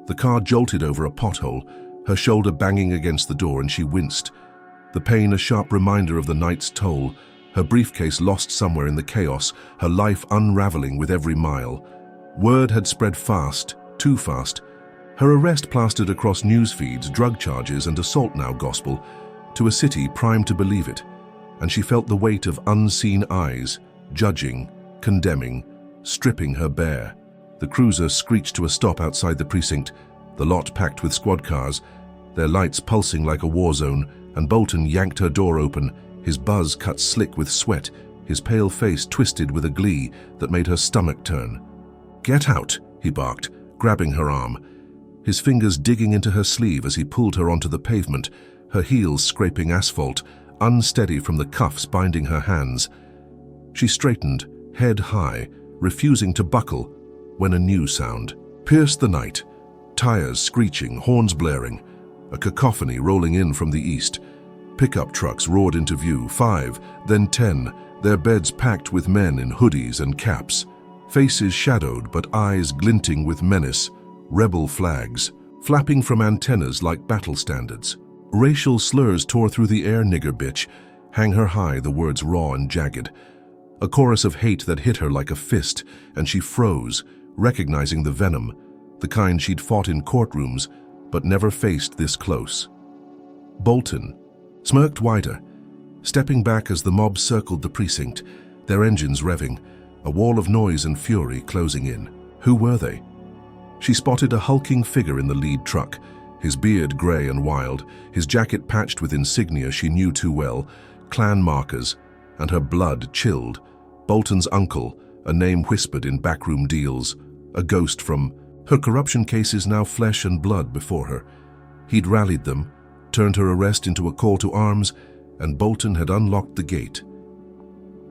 The car jolted over a pothole, her shoulder banging against the door, and she winced. The pain a sharp reminder of the night's toll, her briefcase lost somewhere in the chaos, her life unraveling with every mile. Word had spread fast, too fast. Her arrest plastered across news feeds, drug charges and assault now gospel, to a city primed to believe it. and she felt the weight of unseen eyes, judging, condemning, stripping her bare. The cruiser screeched to a stop outside the precinct, the lot packed with squad cars, their lights pulsing like a war zone, and Bolton yanked her door open, his buzz cut slick with sweat, his pale face twisted with a glee that made her stomach turn. "Get out," he barked, grabbing her arm, his fingers digging into her sleeve as he pulled her onto the pavement, her heels scraping asphalt, unsteady from the cuffs binding her hands. She straightened, head high, refusing to buckle, when a new sound pierced the night. Tires screeching, horns blaring, a cacophony rolling in from the east. Pickup trucks roared into view, 5, then 10, their beds packed with men in hoodies and caps. Faces shadowed but eyes glinting with menace, rebel flags, flapping from antennas like battle standards. Racial slurs tore through the air, "nigger bitch," hang her high, the words raw and jagged. A chorus of hate that hit her like a fist, and she froze, recognizing the venom, the kind she'd fought in courtrooms, but never faced this close. Bolton smirked wider, stepping back as the mob circled the precinct, their engines revving, a wall of noise and fury closing in. Who were they? She spotted a hulking figure in the lead truck, his beard gray and wild, his jacket patched with insignia she knew too well, clan markers, and her blood chilled. Bolton's uncle, a name whispered in backroom deals, a ghost from her corruption cases, now flesh and blood before her. He'd rallied them, turned her arrest into a call to arms, and Bolton had unlocked the gate.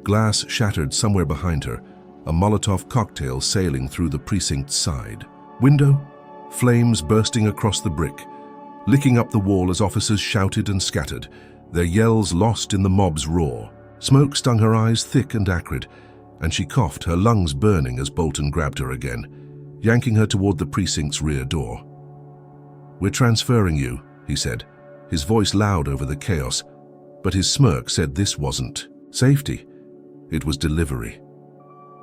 Glass shattered somewhere behind her, a Molotov cocktail sailing through the precinct's side. Window? Flames bursting across the brick, licking up the wall as officers shouted and scattered, their yells lost in the mob's roar. Smoke stung her eyes thick and acrid, and she coughed, her lungs burning as Bolton grabbed her again, yanking her toward the precinct's rear door. "We're transferring you," he said, his voice loud over the chaos, but his smirk said this wasn't safety. It was delivery.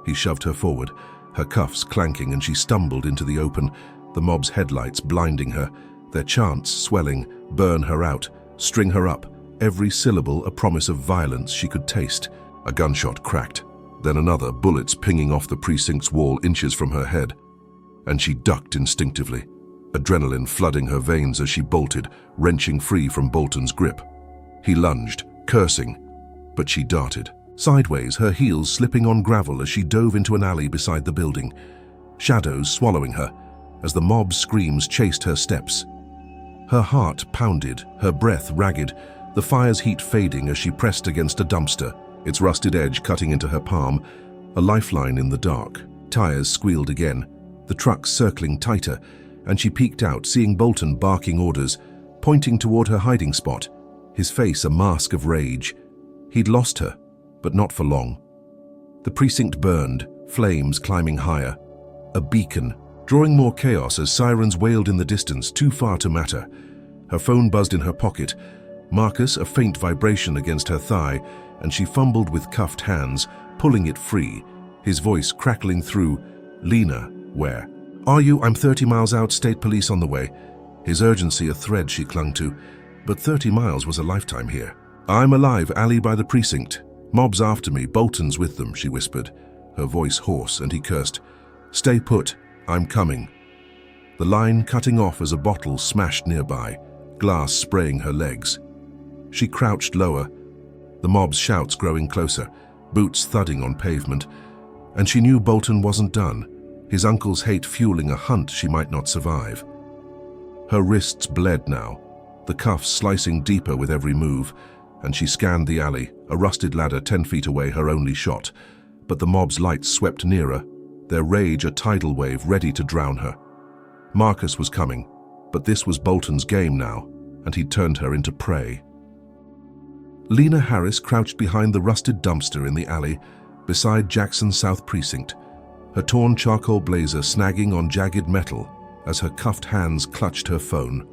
He shoved her forward, her cuffs clanking, and she stumbled into the open, the mob's headlights blinding her, their chants swelling, burn her out, string her up, every syllable a promise of violence she could taste. A gunshot cracked, then another, bullets pinging off the precinct's wall inches from her head, and she ducked instinctively, adrenaline flooding her veins as she bolted, wrenching free from Bolton's grip. He lunged, cursing, but she darted. Sideways, her heels slipping on gravel as she dove into an alley beside the building, shadows swallowing her as the mob's screams chased her steps. Her heart pounded, her breath ragged, the fire's heat fading as she pressed against a dumpster, its rusted edge cutting into her palm, a lifeline in the dark. Tires squealed again, the truck circling tighter, and she peeked out, seeing Bolton barking orders, pointing toward her hiding spot, his face a mask of rage. He'd lost her, but not for long. The precinct burned, flames climbing higher, a beacon, drawing more chaos as sirens wailed in the distance, too far to matter. Her phone buzzed in her pocket, Marcus a faint vibration against her thigh, and she fumbled with cuffed hands, pulling it free, his voice crackling through. "Lena, where are you? I'm 30 miles out, state police on the way." His urgency a thread she clung to, but 30 miles was a lifetime here. "I'm alive, alley by the precinct. Mob's after me, Bolton's with them," she whispered, her voice hoarse, and he cursed. "Stay put, I'm coming." The line cutting off as a bottle smashed nearby, glass spraying her legs. She crouched lower, the mob's shouts growing closer, boots thudding on pavement, and she knew Bolton wasn't done, his uncle's hate fueling a hunt she might not survive. Her wrists bled now, the cuffs slicing deeper with every move, and she scanned the alley, a rusted ladder 10 feet away, her only shot. But the mob's lights swept nearer, their rage a tidal wave ready to drown her. Marcus was coming, but this was Bolton's game now, and he'd turned her into prey. Lena Harris crouched behind the rusted dumpster in the alley, beside Jackson's South Precinct, her torn charcoal blazer snagging on jagged metal as her cuffed hands clutched her phone.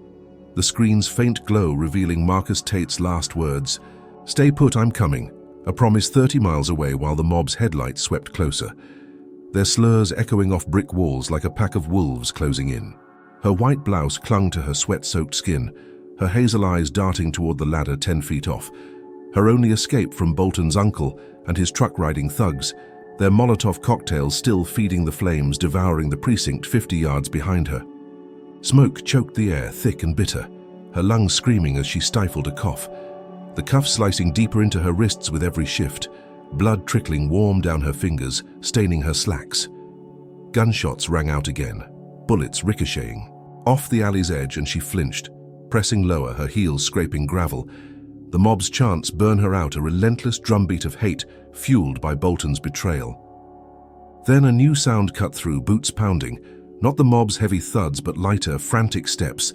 The screen's faint glow revealing Marcus Tate's last words, "Stay put, I'm coming," a promise 30 miles away while the mob's headlights swept closer, their slurs echoing off brick walls like a pack of wolves closing in. Her white blouse clung to her sweat-soaked skin, her hazel eyes darting toward the ladder 10 feet off, Her only escape from Bolton's uncle and his truck-riding thugs, their Molotov cocktails still feeding the flames, devouring the precinct 50 yards behind her. Smoke choked the air, thick and bitter, her lungs screaming as she stifled a cough. The cuffs slicing deeper into her wrists with every shift, blood trickling warm down her fingers, staining her slacks. Gunshots rang out again, bullets ricocheting off the alley's edge, and she flinched, pressing lower, her heels scraping gravel. The mob's chants burn her out, a relentless drumbeat of hate fueled by Bolton's betrayal. Then a new sound cut through, boots pounding, not the mob's heavy thuds but lighter, frantic steps,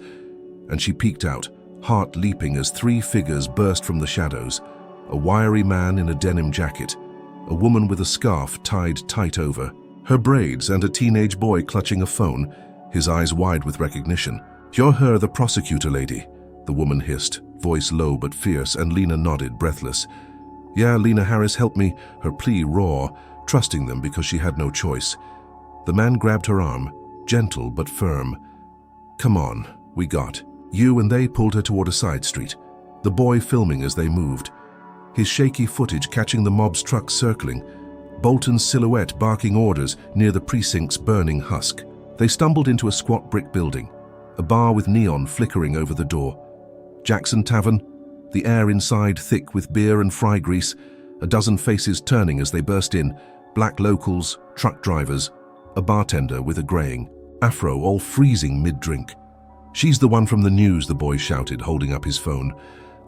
and she peeked out, heart leaping as 3 figures burst from the shadows. A wiry man in a denim jacket, a woman with a scarf tied tight over her braids, and a teenage boy clutching a phone, his eyes wide with recognition. "You're her, the prosecutor lady," the woman hissed, voice low but fierce, and Lena nodded, breathless. "Yeah, Lena Harris, help me," her plea raw, trusting them because she had no choice. The man grabbed her arm, gentle but firm. "Come on, we got you," and they pulled her toward a side street, the boy filming as they moved, his shaky footage catching the mob's truck circling, Bolton's silhouette barking orders near the precinct's burning husk. They stumbled into a squat brick building, a bar with neon flickering over the door. Jackson Tavern, the air inside thick with beer and fry grease, a dozen faces turning as they burst in, black locals, truck drivers, a bartender with a graying afro, all freezing mid-drink. "She's the one from the news," the boy shouted, holding up his phone.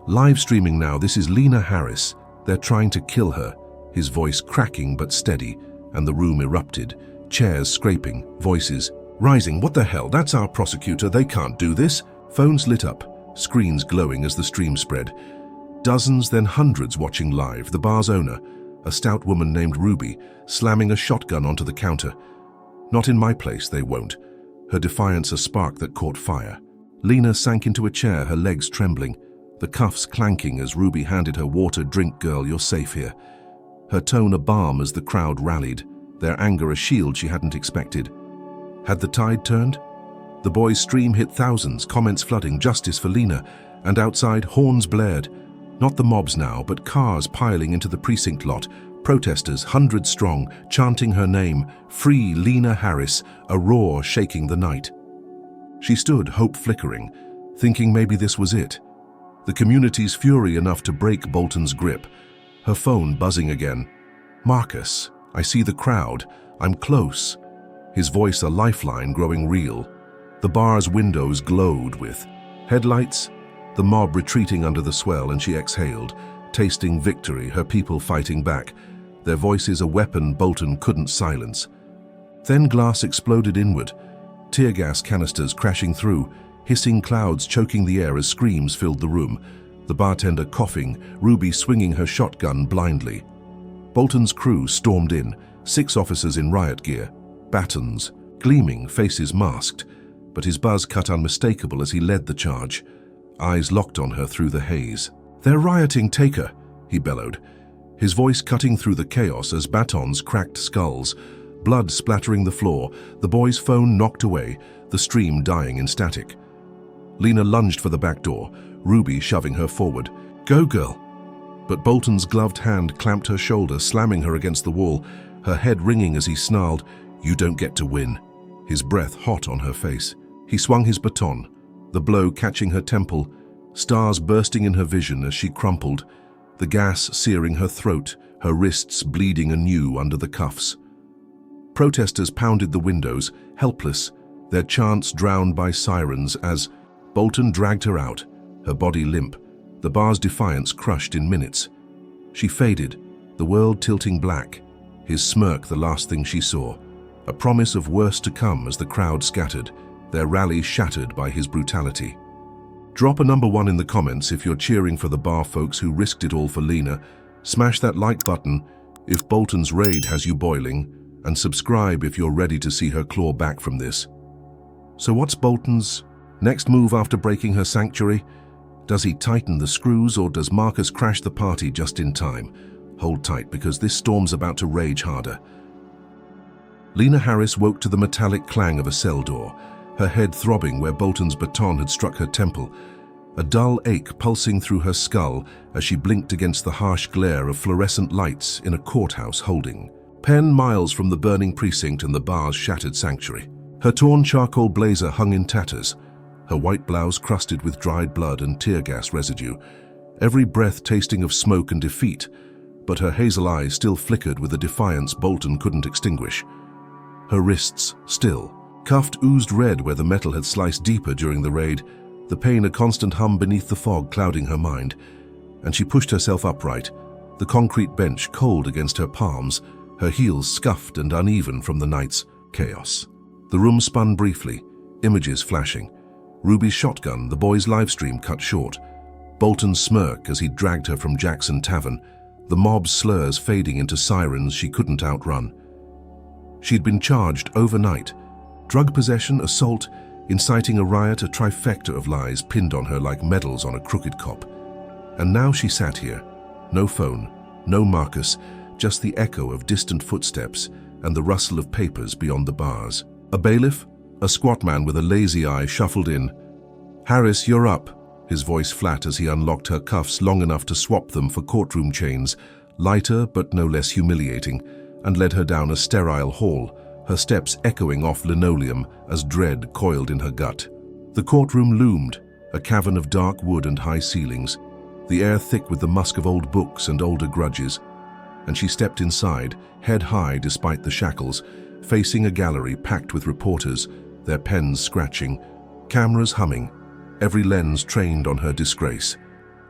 "Live streaming now, this is Lena Harris. They're trying to kill her," his voice cracking but steady, and the room erupted, chairs scraping, voices rising. "What the hell, that's our prosecutor, they can't do this." Phones lit up, screens glowing as the stream spread. Dozens, then hundreds watching live. The bar's owner, a stout woman named Ruby, slamming a shotgun onto the counter. "Not in my place, they won't." Her defiance a spark that caught fire. Lena sank into a chair, her legs trembling, the cuffs clanking as Ruby handed her water. "Drink, girl, you're safe here." Her tone a balm as the crowd rallied, their anger a shield she hadn't expected. Had the tide turned? The boy's stream hit thousands, comments flooding, "Justice for Lena," and outside horns blared. Not the mobs now, but cars piling into the precinct lot, protesters, hundreds strong, chanting her name, "Free Lena Harris," a roar shaking the night. She stood, hope flickering, thinking maybe this was it. The community's fury enough to break Bolton's grip. Her phone buzzing again. "Marcus, I see the crowd. I'm close." His voice a lifeline growing real. The bar's windows glowed with headlights, the mob retreating under the swell, and she exhaled, tasting victory, her people fighting back, their voices a weapon Bolton couldn't silence. Then glass exploded inward, tear gas canisters crashing through, hissing clouds choking the air as screams filled the room, the bartender coughing, Ruby swinging her shotgun blindly. Bolton's crew stormed in, 6 officers in riot gear, batons, gleaming, faces masked, but his buzz cut unmistakable as he led the charge, eyes locked on her through the haze. "They're rioting, take her," he bellowed, his voice cutting through the chaos as batons cracked skulls, blood splattering the floor, the boy's phone knocked away, the stream dying in static. Lena lunged for the back door, Ruby shoving her forward. "Go, girl." But Bolton's gloved hand clamped her shoulder, slamming her against the wall, her head ringing as he snarled, "You don't get to win," his breath hot on her face. He swung his baton, the blow catching her temple, stars bursting in her vision as she crumpled, the gas searing her throat, her wrists bleeding anew under the cuffs. Protesters pounded the windows, helpless, their chants drowned by sirens as Bolton dragged her out, her body limp, the bar's defiance crushed in minutes. She faded, the world tilting black, his smirk the last thing she saw, a promise of worse to come as the crowd scattered, their rally shattered by his brutality. Drop a number 1 in the comments if you're cheering for the bar folks who risked it all for Lena. Smash that like button if Bolton's raid has you boiling, and subscribe if you're ready to see her claw back from this. So what's Bolton's next move after breaking her sanctuary? Does he tighten the screws, or does Marcus crash the party just in time? Hold tight, because this storm's about to rage harder. Lena Harris woke to the metallic clang of a cell door, her head throbbing where Bolton's baton had struck her temple. a dull ache pulsing through her skull as she blinked against the harsh glare of fluorescent lights in a courthouse holding pen miles from the burning precinct and the bar's shattered sanctuary. Her torn charcoal blazer hung in tatters, her white blouse crusted with dried blood and tear gas residue, every breath tasting of smoke and defeat, but her hazel eyes still flickered with a defiance Bolton couldn't extinguish. Her wrists, still, cuffed, oozed red where the metal had sliced deeper during the raid, the pain a constant hum beneath the fog clouding her mind, and she pushed herself upright, the concrete bench cold against her palms, her heels scuffed and uneven from the night's chaos. The room spun briefly, images flashing. Ruby's shotgun, the boy's livestream cut short. Bolton's smirk as he dragged her from Jackson Tavern, the mob's slurs fading into sirens she couldn't outrun. She'd been charged overnight. Drug possession, assault, inciting a riot, a trifecta of lies pinned on her like medals on a crooked cop. And now she sat here. No phone, no Marcus, just the echo of distant footsteps and the rustle of papers beyond the bars. A bailiff, a squat man with a lazy eye, shuffled in. "Harris, you're up," his voice flat as he unlocked her cuffs long enough to swap them for courtroom chains, lighter but no less humiliating, and led her down a sterile hall, her steps echoing off linoleum as dread coiled in her gut. The courtroom loomed, a cavern of dark wood and high ceilings, the air thick with the musk of old books and older grudges. And she stepped inside, head high despite the shackles, facing a gallery packed with reporters, their pens scratching, cameras humming, every lens trained on her disgrace.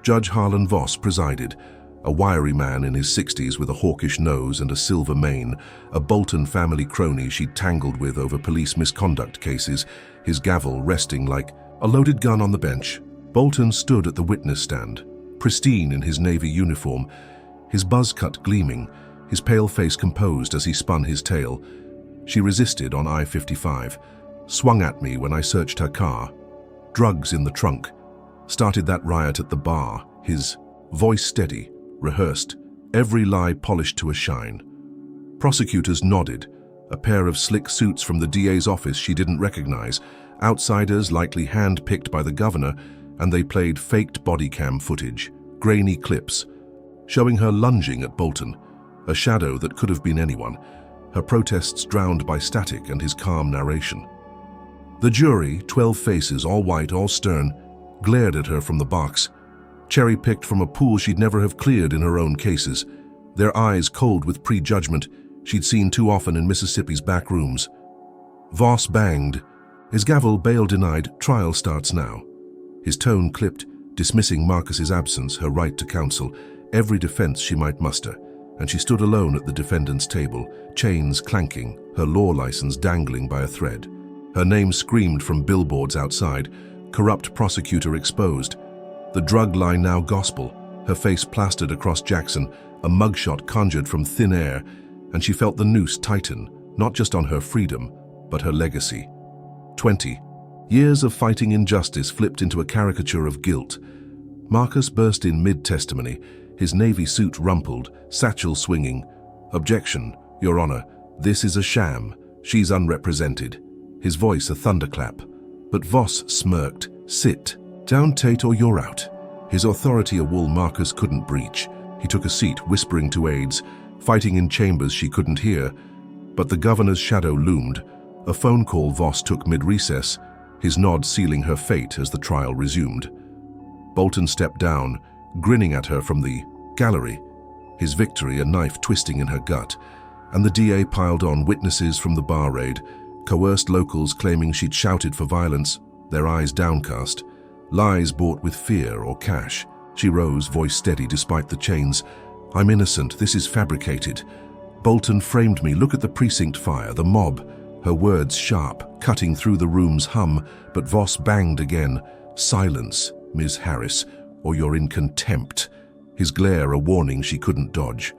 Judge Harlan Voss presided, a wiry man in his 60s with a hawkish nose and a silver mane, a Bolton family crony she'd tangled with over police misconduct cases, his gavel resting like a loaded gun on the bench. Bolton stood at the witness stand, pristine in his navy uniform, his buzz cut gleaming, his pale face composed as he spun his tale. She resisted on I-55, swung at me when I searched her car. Drugs in the trunk. Started that riot at the bar, his voice steady, rehearsed, every lie polished to a shine. Prosecutors nodded, a pair of slick suits from the DA's office she didn't recognize, outsiders likely hand-picked by the governor, and they played faked body cam footage, grainy clips, showing her lunging at Bolton, a shadow that could have been anyone, her protests drowned by static and his calm narration. The jury, 12 faces, all white, all stern, glared at her from the box, cherry-picked from a pool she'd never have cleared in her own cases, their eyes cold with prejudgment she'd seen too often in Mississippi's back rooms. Voss banged. His gavel, bail denied, trial starts now. His tone clipped, dismissing Marcus's absence, her right to counsel, every defense she might muster, and she stood alone at the defendant's table, chains clanking, her law license dangling by a thread. Her name screamed from billboards outside, corrupt prosecutor exposed. The drug line now gospel, her face plastered across Jackson, a mugshot conjured from thin air, and she felt the noose tighten, not just on her freedom, but her legacy. 20 years of fighting injustice flipped into a caricature of guilt. Marcus burst in mid-testimony, his navy suit rumpled, satchel swinging. "Objection, Your Honor, this is a sham. She's unrepresented." His voice a thunderclap. But Voss smirked. "Sit down, Tate, or you're out." His authority a wall Marcus couldn't breach. He took a seat, whispering to aides, fighting in chambers she couldn't hear. But the governor's shadow loomed. A phone call Voss took mid-recess, his nod sealing her fate as the trial resumed. Bolton stepped down, grinning at her from the gallery, his victory a knife twisting in her gut, and the DA piled on witnesses from the bar raid, coerced locals claiming she'd shouted for violence, their eyes downcast, lies bought with fear or cash. She rose, voice steady despite the chains. "I'm innocent, this is fabricated. Bolton framed me, look at the precinct fire, the mob." Her words sharp, cutting through the room's hum, but Voss banged again. "Silence, Ms. Harris, or you're in contempt." His glare a warning she couldn't dodge.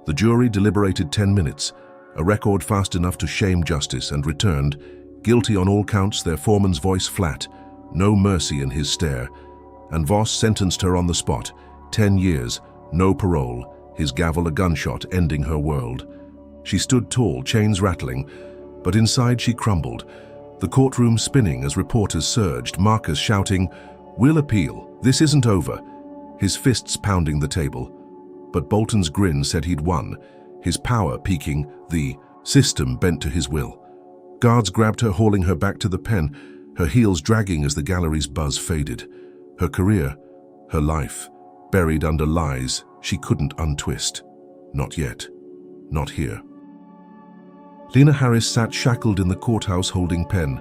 The jury deliberated 10 minutes, a record fast enough to shame justice, and returned, guilty on all counts, their foreman's voice flat, no mercy in his stare. And Voss sentenced her on the spot, 10 years, no parole, his gavel a gunshot ending her world. She stood tall, chains rattling, but inside she crumbled, the courtroom spinning as reporters surged, Marcus shouting, "We'll appeal. This isn't over." His fists pounding the table. But Bolton's grin said he'd won, his power peaking, the system bent to his will. Guards grabbed her, hauling her back to the pen, her heels dragging as the gallery's buzz faded. Her career, her life, buried under lies she couldn't untwist. Not yet. Not here. Lena Harris sat shackled in the courthouse holding pen,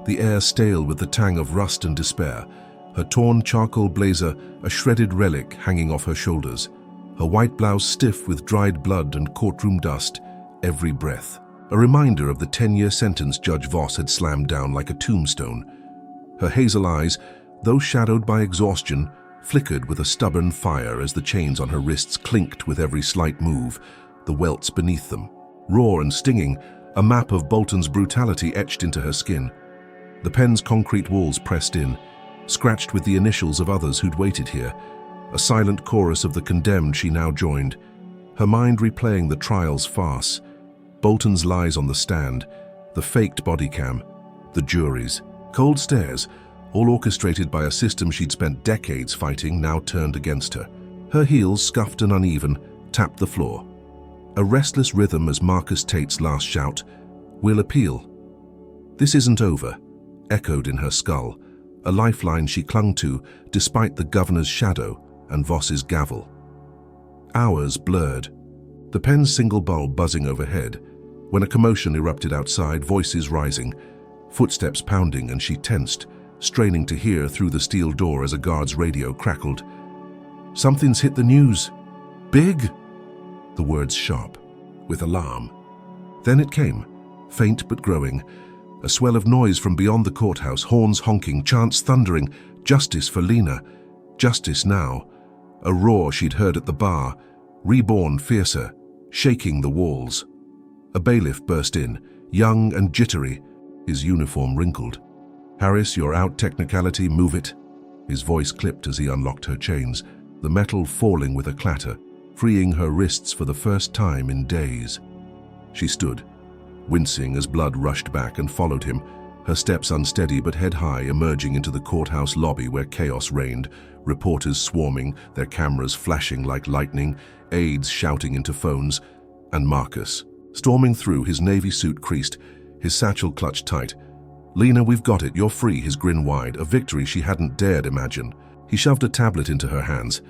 the air stale with the tang of rust and despair, her torn charcoal blazer a shredded relic hanging off her shoulders, her white blouse stiff with dried blood and courtroom dust, every breath. A reminder of the 10-year sentence Judge Voss had slammed down like a tombstone. Her hazel eyes, though shadowed by exhaustion, flickered with a stubborn fire as the chains on her wrists clinked with every slight move, the welts beneath them. Raw and stinging, a map of Bolton's brutality etched into her skin. The pen's concrete walls pressed in, scratched with the initials of others who'd waited here, a silent chorus of the condemned she now joined, her mind replaying the trial's farce, Bolton's lies on the stand, the faked body cam, the juries, cold stares, all orchestrated by a system she'd spent decades fighting, now turned against her. Her heels, scuffed and uneven, tapped the floor. A restless rhythm as Marcus Tate's last shout, "We'll appeal. This isn't over," echoed in her skull, a lifeline she clung to despite the governor's shadow and Voss's gavel. Hours blurred, the pen's single bulb buzzing overhead, when a commotion erupted outside, voices rising, footsteps pounding, and she tensed, straining to hear through the steel door as a guard's radio crackled. "Something's hit the news. Big!" The words sharp, with alarm. Then it came, faint but growing, a swell of noise from beyond the courthouse, horns honking, chants thundering, justice for Lena, justice now. A roar she'd heard at the bar, reborn fiercer, shaking the walls. A bailiff burst in, young and jittery, his uniform wrinkled. "Harris, you're out, technicality, move it." His voice clipped as he unlocked her chains, the metal falling with a clatter, freeing her wrists for the first time in days. She stood, wincing as blood rushed back and followed him, her steps unsteady but head high, emerging into the courthouse lobby where chaos reigned, reporters swarming, their cameras flashing like lightning, aides shouting into phones, and Marcus, storming through, his navy suit creased, his satchel clutched tight. "Lena, we've got it, you're free," his grin wide, a victory she hadn't dared imagine. He shoved a tablet into her hands,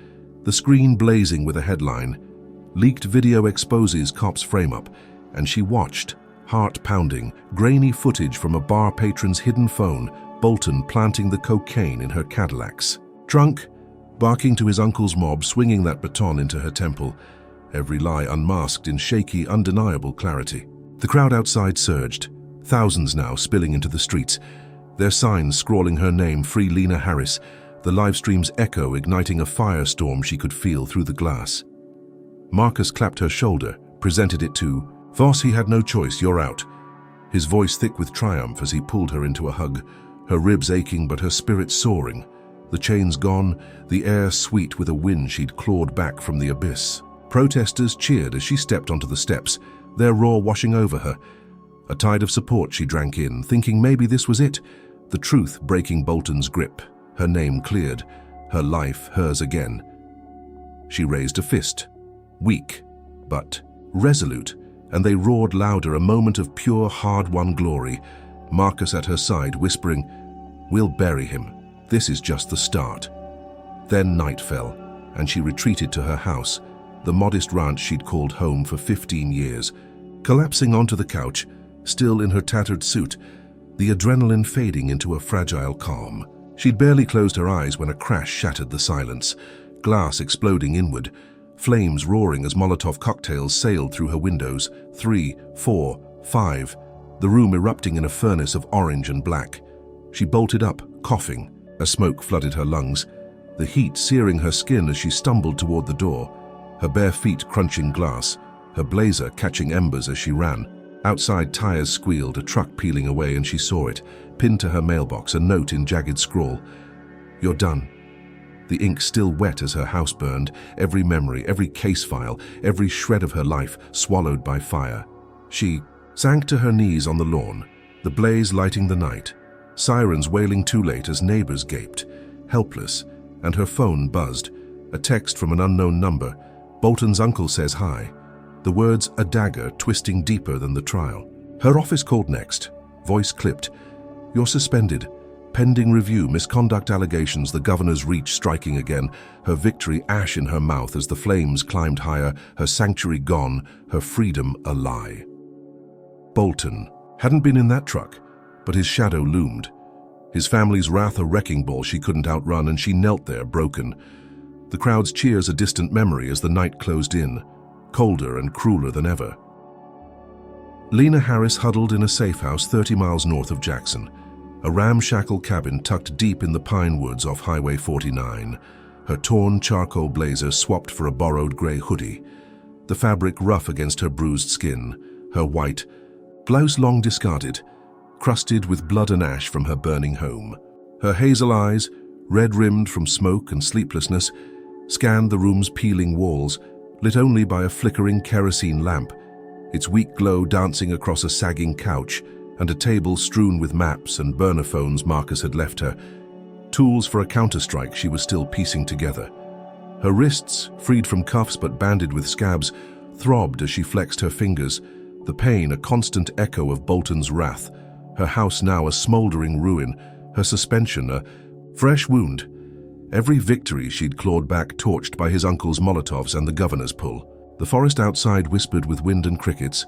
the screen blazing with a headline. Leaked video exposes cops' frame-up, and she watched, heart pounding, grainy footage from a bar patron's hidden phone, Bolton planting the cocaine in her Cadillac's trunk, barking to his uncle's mob, swinging that baton into her temple, every lie unmasked in shaky, undeniable clarity. The crowd outside surged, thousands now spilling into the streets, their signs scrawling her name, "Free Lena Harris," the livestream's echo igniting a firestorm she could feel through the glass. Marcus clapped her shoulder, presented it to Voss. "He had no choice, you're out." His voice thick with triumph as he pulled her into a hug, her ribs aching but her spirit soaring. The chains gone, the air sweet with a wind she'd clawed back from the abyss. Protesters cheered as she stepped onto the steps, their roar washing over her. A tide of support she drank in, thinking maybe this was it, the truth breaking Bolton's grip, her name cleared, her life hers again. She raised a fist, weak, but resolute, and they roared louder, a moment of pure, hard-won glory. Marcus at her side, whispering, "We'll bury him. This is just the start." Then night fell, and she retreated to her house, the modest ranch she'd called home for 15 years, collapsing onto the couch, still in her tattered suit, the adrenaline fading into a fragile calm. She'd barely closed her eyes when a crash shattered the silence, glass exploding inward, flames roaring as Molotov cocktails sailed through her windows, 3, 4, 5, the room erupting in a furnace of orange and black. She bolted up, coughing, as smoke flooded her lungs, the heat searing her skin as she stumbled toward the door, her bare feet crunching glass, her blazer catching embers as she ran. Outside, tires squealed, a truck peeling away, and she saw it, pinned to her mailbox, a note in jagged scrawl. "You're done." The ink still wet as her house burned, every memory, every case file, every shred of her life swallowed by fire. She sank to her knees on the lawn, the blaze lighting the night, sirens wailing too late as neighbors gaped, helpless, and her phone buzzed. A text from an unknown number. Bolton's uncle says hi. The words "a dagger" twisting deeper than the trial. Her office called next. Voice clipped. "You're suspended. Pending review, misconduct allegations, the governor's reach striking again, her victory ash in her mouth as the flames climbed higher, her sanctuary gone, her freedom a lie." Bolton hadn't been in that truck, but his shadow loomed. His family's wrath a wrecking ball she couldn't outrun, and she knelt there, broken. The crowd's cheers a distant memory as the night closed in, colder and crueler than ever. Lena Harris huddled in a safe house 30 miles north of Jackson, a ramshackle cabin tucked deep in the pine woods off Highway 49, her torn charcoal blazer swapped for a borrowed gray hoodie, the fabric rough against her bruised skin, her white blouse long discarded, crusted with blood and ash from her burning home. Her hazel eyes, red-rimmed from smoke and sleeplessness, scanned the room's peeling walls, lit only by a flickering kerosene lamp, its weak glow dancing across a sagging couch and a table strewn with maps and burner phones Marcus had left her, tools for a counterstrike she was still piecing together. Her wrists, freed from cuffs but banded with scabs, throbbed as she flexed her fingers, the pain a constant echo of Bolton's wrath, her house now a smoldering ruin, her suspension a fresh wound. Every victory she'd clawed back torched by his uncle's Molotovs and the governor's pull. The forest outside whispered with wind and crickets,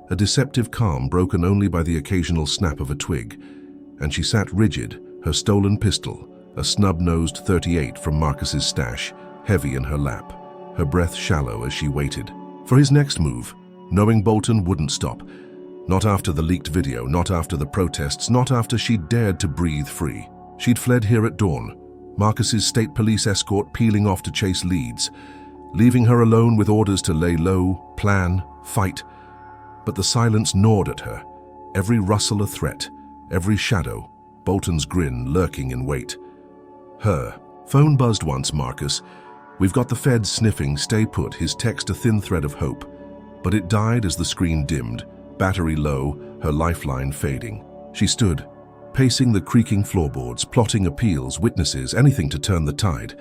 a deceptive calm broken only by the occasional snap of a twig, and she sat rigid, her stolen pistol, a snub-nosed .38 from Marcus's stash, heavy in her lap, her breath shallow as she waited for his next move, knowing Bolton wouldn't stop. Not after the leaked video, not after the protests, not after she'd dared to breathe free. She'd fled here at dawn, Marcus's state police escort peeling off to chase leads, leaving her alone with orders to lay low, plan, fight. But the silence gnawed at her, every rustle a threat, every shadow, Bolton's grin lurking in wait. Her phone buzzed once, Marcus. "We've got the feds sniffing, stay put," his text a thin thread of hope. But it died as the screen dimmed, battery low, her lifeline fading. She stood, pacing the creaking floorboards, plotting appeals, witnesses, anything to turn the tide,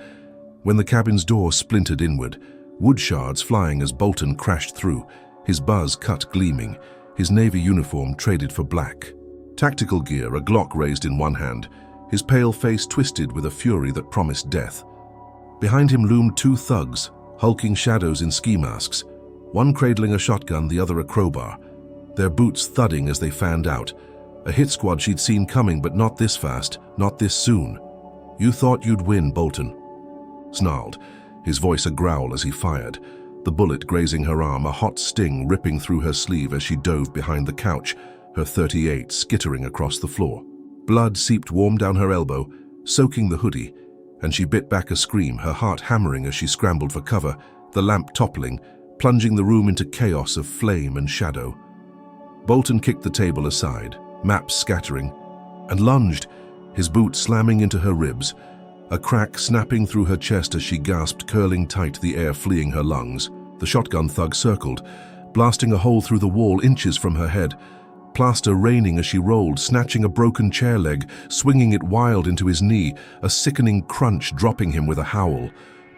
when the cabin's door splintered inward, wood shards flying as Bolton crashed through, his buzz cut gleaming, his navy uniform traded for black. Tactical gear, a Glock raised in one hand, his pale face twisted with a fury that promised death. Behind him loomed two thugs, hulking shadows in ski masks, one cradling a shotgun, the other a crowbar, their boots thudding as they fanned out. A hit squad she'd seen coming, but not this fast, not this soon. "You thought you'd win, Bolton," snarled, his voice a growl as he fired, the bullet grazing her arm, a hot sting ripping through her sleeve as she dove behind the couch, her .38 skittering across the floor. Blood seeped warm down her elbow, soaking the hoodie, and she bit back a scream, her heart hammering as she scrambled for cover, the lamp toppling, plunging the room into chaos of flame and shadow. Bolton kicked the table aside, maps scattering, and lunged, his boot slamming into her ribs, a crack snapping through her chest as she gasped, curling tight, the air fleeing her lungs. The shotgun thug circled, blasting a hole through the wall inches from her head, plaster raining as she rolled, snatching a broken chair leg, swinging it wild into his knee, a sickening crunch dropping him with a howl.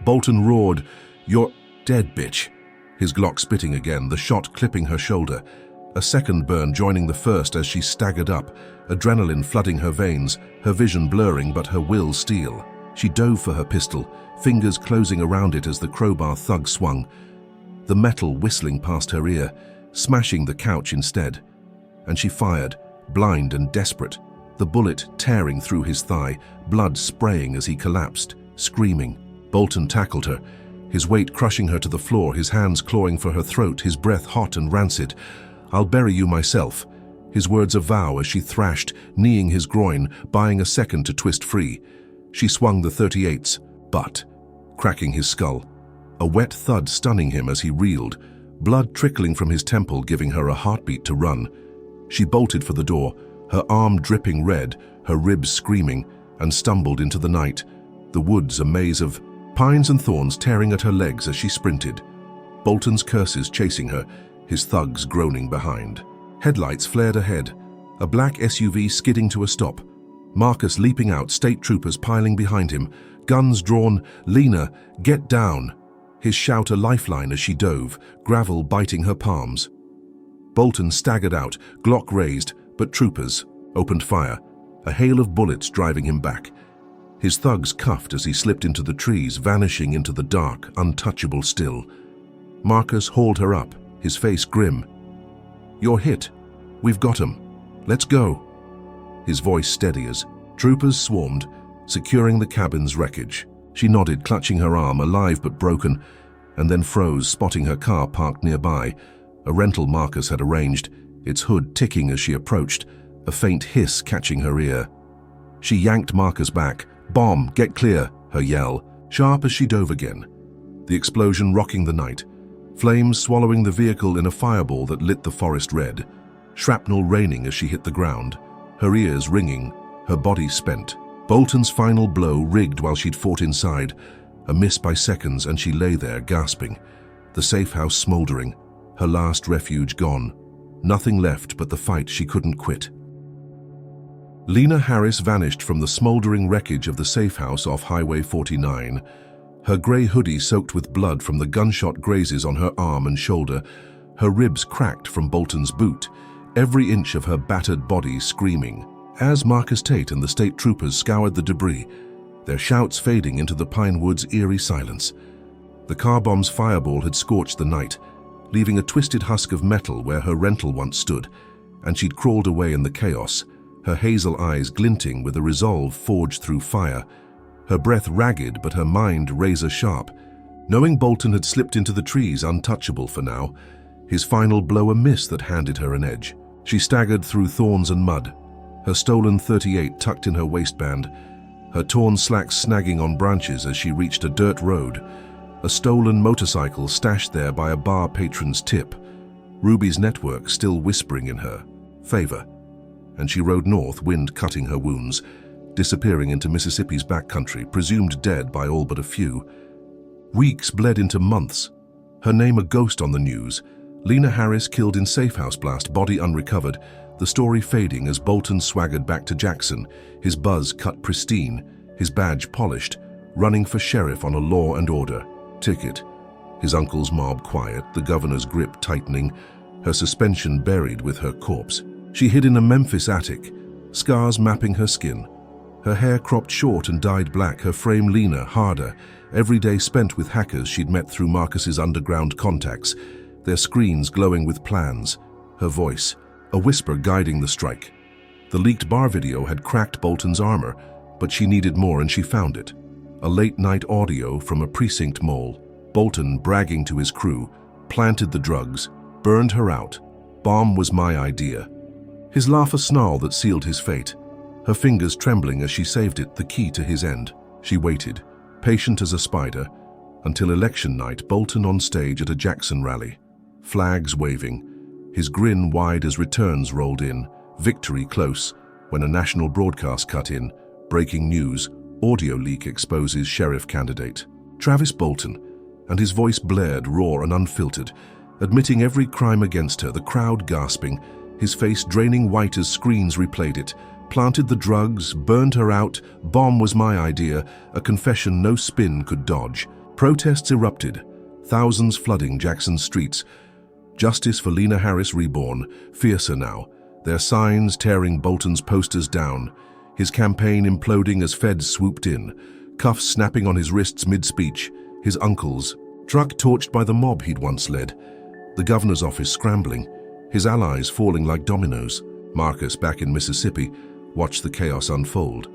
Bolton roared, "You're dead, bitch," his Glock spitting again, the shot clipping her shoulder. A second burn joining the first as she staggered up, adrenaline flooding her veins, her vision blurring but her will steel. She dove for her pistol, fingers closing around it as the crowbar thug swung, the metal whistling past her ear, smashing the couch instead. And she fired, blind and desperate, the bullet tearing through his thigh, blood spraying as he collapsed, screaming. Bolton tackled her, his weight crushing her to the floor, his hands clawing for her throat, his breath hot and rancid. "I'll bury you myself," his words a vow as she thrashed, kneeing his groin, buying a second to twist free. She swung the .38's butt, cracking his skull, a wet thud stunning him as he reeled, blood trickling from his temple giving her a heartbeat to run. She bolted for the door, her arm dripping red, her ribs screaming, and stumbled into the night, the woods a maze of pines and thorns tearing at her legs as she sprinted. Bolton's curses chasing her, his thugs groaning behind. Headlights flared ahead, a black SUV skidding to a stop. Marcus leaping out, state troopers piling behind him, guns drawn. "Lena, get down!" His shout a lifeline as she dove, gravel biting her palms. Bolton staggered out, Glock raised, but troopers opened fire, a hail of bullets driving him back. His thugs cuffed as he slipped into the trees, vanishing into the dark, untouchable still. Marcus hauled her up, his face grim. "You're hit. We've got 'em. Let's go." His voice steady as troopers swarmed, securing the cabin's wreckage. She nodded, clutching her arm, alive but broken, and then froze, spotting her car parked nearby, a rental Marcus had arranged, its hood ticking as she approached, a faint hiss catching her ear. She yanked Marcus back. "Bomb, get clear," her yell, sharp as she dove again. The explosion rocking the night, flames swallowing the vehicle in a fireball that lit the forest red, shrapnel raining as she hit the ground, her ears ringing, her body spent. Bolton's final blow rigged while she'd fought inside, a miss by seconds, and she lay there gasping, the safe house smoldering, her last refuge gone, nothing left but the fight she couldn't quit. Lena Harris vanished from the smoldering wreckage of the safe house off Highway 49, her grey hoodie soaked with blood from the gunshot grazes on her arm and shoulder, her ribs cracked from Bolton's boot, every inch of her battered body screaming. As Marcus Tate and the state troopers scoured the debris, their shouts fading into the pine woods' eerie silence. The car bomb's fireball had scorched the night, leaving a twisted husk of metal where her rental once stood, and she'd crawled away in the chaos, her hazel eyes glinting with a resolve forged through fire, her breath ragged but her mind razor-sharp. Knowing Bolton had slipped into the trees untouchable for now, his final blow a miss that handed her an edge. She staggered through thorns and mud, her stolen .38 tucked in her waistband, her torn slacks snagging on branches as she reached a dirt road, a stolen motorcycle stashed there by a bar patron's tip, Ruby's network still whispering in her favor, and she rode north, wind cutting her wounds, disappearing into Mississippi's backcountry, presumed dead by all but a few. Weeks bled into months, her name a ghost on the news. Lena Harris killed in safe house blast, body unrecovered, the story fading as Bolton swaggered back to Jackson, his buzz cut pristine, his badge polished, running for sheriff on a law and order ticket. His uncle's mob quiet, the governor's grip tightening, her suspension buried with her corpse. She hid in a Memphis attic, scars mapping her skin, her hair cropped short and dyed black, her frame leaner, harder, every day spent with hackers she'd met through Marcus's underground contacts, their screens glowing with plans, her voice, a whisper guiding the strike. The leaked bar video had cracked Bolton's armor, but she needed more and she found it. A late-night audio from a precinct mole, Bolton bragging to his crew, planted the drugs, burned her out. Bomb was my idea. His laugh a snarl that sealed his fate, her fingers trembling as she saved it, the key to his end. She waited, patient as a spider, until election night, Bolton on stage at a Jackson rally, flags waving, his grin wide as returns rolled in, victory close, when a national broadcast cut in, breaking news, audio leak exposes sheriff candidate Travis Bolton, and his voice blared raw and unfiltered, admitting every crime against her, the crowd gasping, his face draining white as screens replayed it. Planted the drugs, burned her out, bomb was my idea, a confession no spin could dodge. Protests erupted, thousands flooding Jackson's streets. Justice for Lena Harris reborn, fiercer now, their signs tearing Bolton's posters down, his campaign imploding as feds swooped in, cuffs snapping on his wrists mid-speech, his uncle's truck torched by the mob he'd once led, the governor's office scrambling, his allies falling like dominoes. Marcus, back in Mississippi, watched the chaos unfold,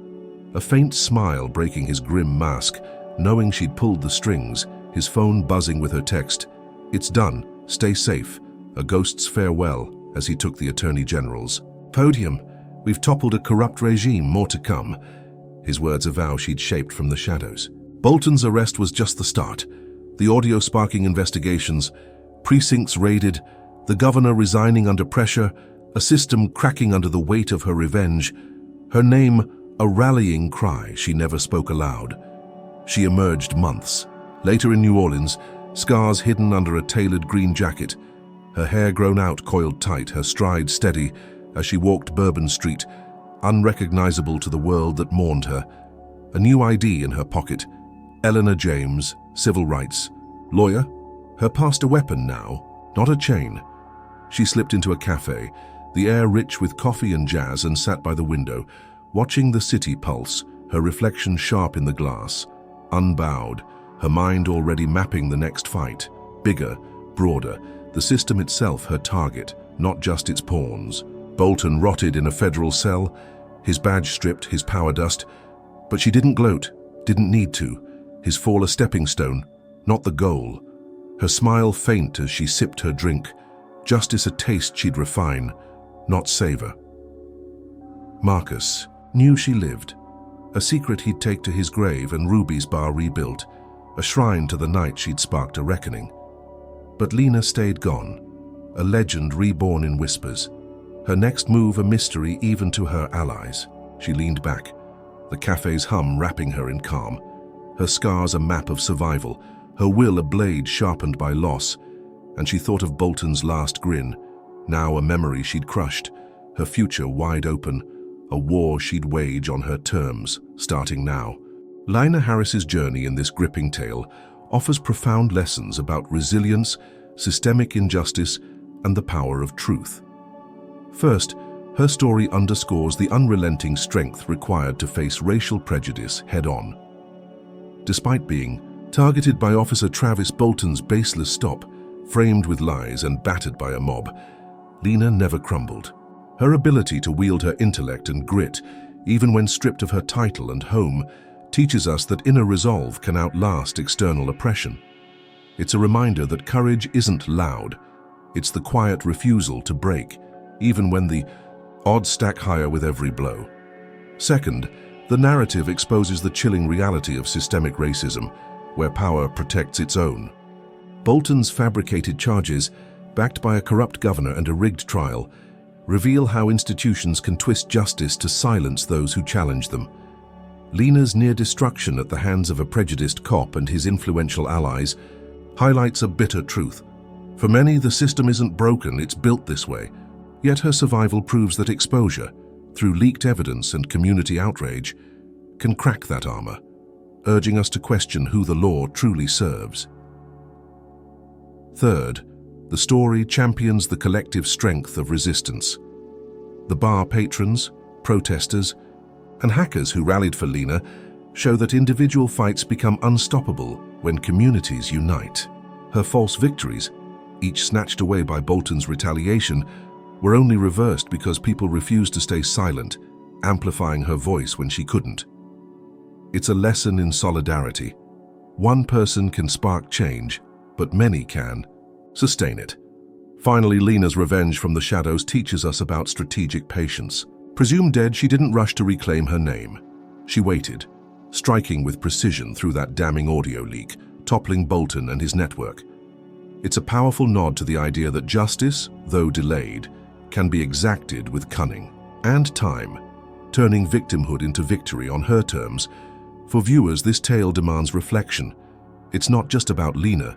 a faint smile breaking his grim mask, knowing she'd pulled the strings, his phone buzzing with her text, "It's done, stay safe," a ghost's farewell as he took the Attorney General's podium. "We've toppled a corrupt regime, more to come," his words a vow she'd shaped from the shadows. Bolton's arrest was just the start, the audio sparking investigations, precincts raided, the governor resigning under pressure, a system cracking under the weight of her revenge, her name a rallying cry she never spoke aloud. She emerged months later in New Orleans, scars hidden under a tailored green jacket, her hair grown out, coiled tight, her stride steady as she walked Bourbon Street, unrecognizable to the world that mourned her. A new ID in her pocket. Eleanor James, civil rights. Lawyer? Her past a weapon now, not a chain. She slipped into a cafe, the air rich with coffee and jazz, and sat by the window, watching the city pulse, her reflection sharp in the glass. Unbowed, her mind already mapping the next fight. Bigger, broader, the system itself her target, not just its pawns. Bolton rotted in a federal cell, his badge stripped, his power dust. But she didn't gloat, didn't need to. His fall a stepping stone, not the goal. Her smile faint as she sipped her drink. Justice a taste she'd refine, not savor. Marcus knew she lived. A secret he'd take to his grave and Ruby's bar rebuilt. A shrine to the night she'd sparked a reckoning. But Lena stayed gone, a legend reborn in whispers. Her next move a mystery even to her allies. She leaned back, the cafe's hum wrapping her in calm. Her scars a map of survival, her will a blade sharpened by loss. And she thought of Bolton's last grin, now a memory she'd crushed, her future wide open, a war she'd wage on her terms, starting now. Lena Harris's journey in this gripping tale offers profound lessons about resilience, systemic injustice, and the power of truth. First, her story underscores the unrelenting strength required to face racial prejudice head-on. Despite being targeted by Officer Travis Bolton's baseless stop, framed with lies and battered by a mob, Lena never crumbled. Her ability to wield her intellect and grit, even when stripped of her title and home, teaches us that inner resolve can outlast external oppression. It's a reminder that courage isn't loud. It's the quiet refusal to break, even when the odds stack higher with every blow. Second, the narrative exposes the chilling reality of systemic racism, where power protects its own. Bolton's fabricated charges, backed by a corrupt governor and a rigged trial, reveal how institutions can twist justice to silence those who challenge them. Lena's near destruction at the hands of a prejudiced cop and his influential allies highlights a bitter truth. For many, the system isn't broken, it's built this way. Yet her survival proves that exposure, through leaked evidence and community outrage, can crack that armor, urging us to question who the law truly serves. Third, the story champions the collective strength of resistance. The bar patrons, protesters, and hackers who rallied for Lena show that individual fights become unstoppable when communities unite. Her false victories, each snatched away by Bolton's retaliation, were only reversed because people refused to stay silent, amplifying her voice when she couldn't. It's a lesson in solidarity. One person can spark change, but many can sustain it. Finally, Lena's revenge from the shadows teaches us about strategic patience. Presumed dead, she didn't rush to reclaim her name. She waited, striking with precision through that damning audio leak, toppling Bolton and his network. It's a powerful nod to the idea that justice, though delayed, can be exacted with cunning and time, turning victimhood into victory on her terms. For viewers, this tale demands reflection. It's not just about Lena.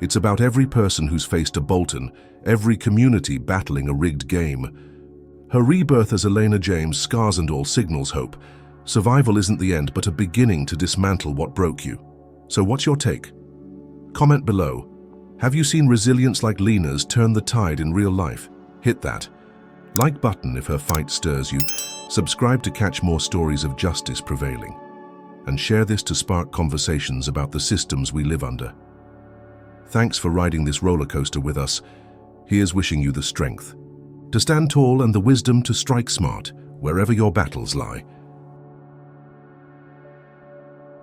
It's about every person who's faced a Bolton, every community battling a rigged game. Her rebirth as Lena James, scars and all, signals hope. Survival isn't the end, but a beginning to dismantle what broke you. So what's your take? Comment below. Have you seen resilience like Lena's turn the tide in real life? Hit that like button if her fight stirs you. Subscribe to catch more stories of justice prevailing. And share this to spark conversations about the systems we live under. Thanks for riding this roller coaster with us. Here's wishing you the strength to stand tall and the wisdom to strike smart wherever your battles lie.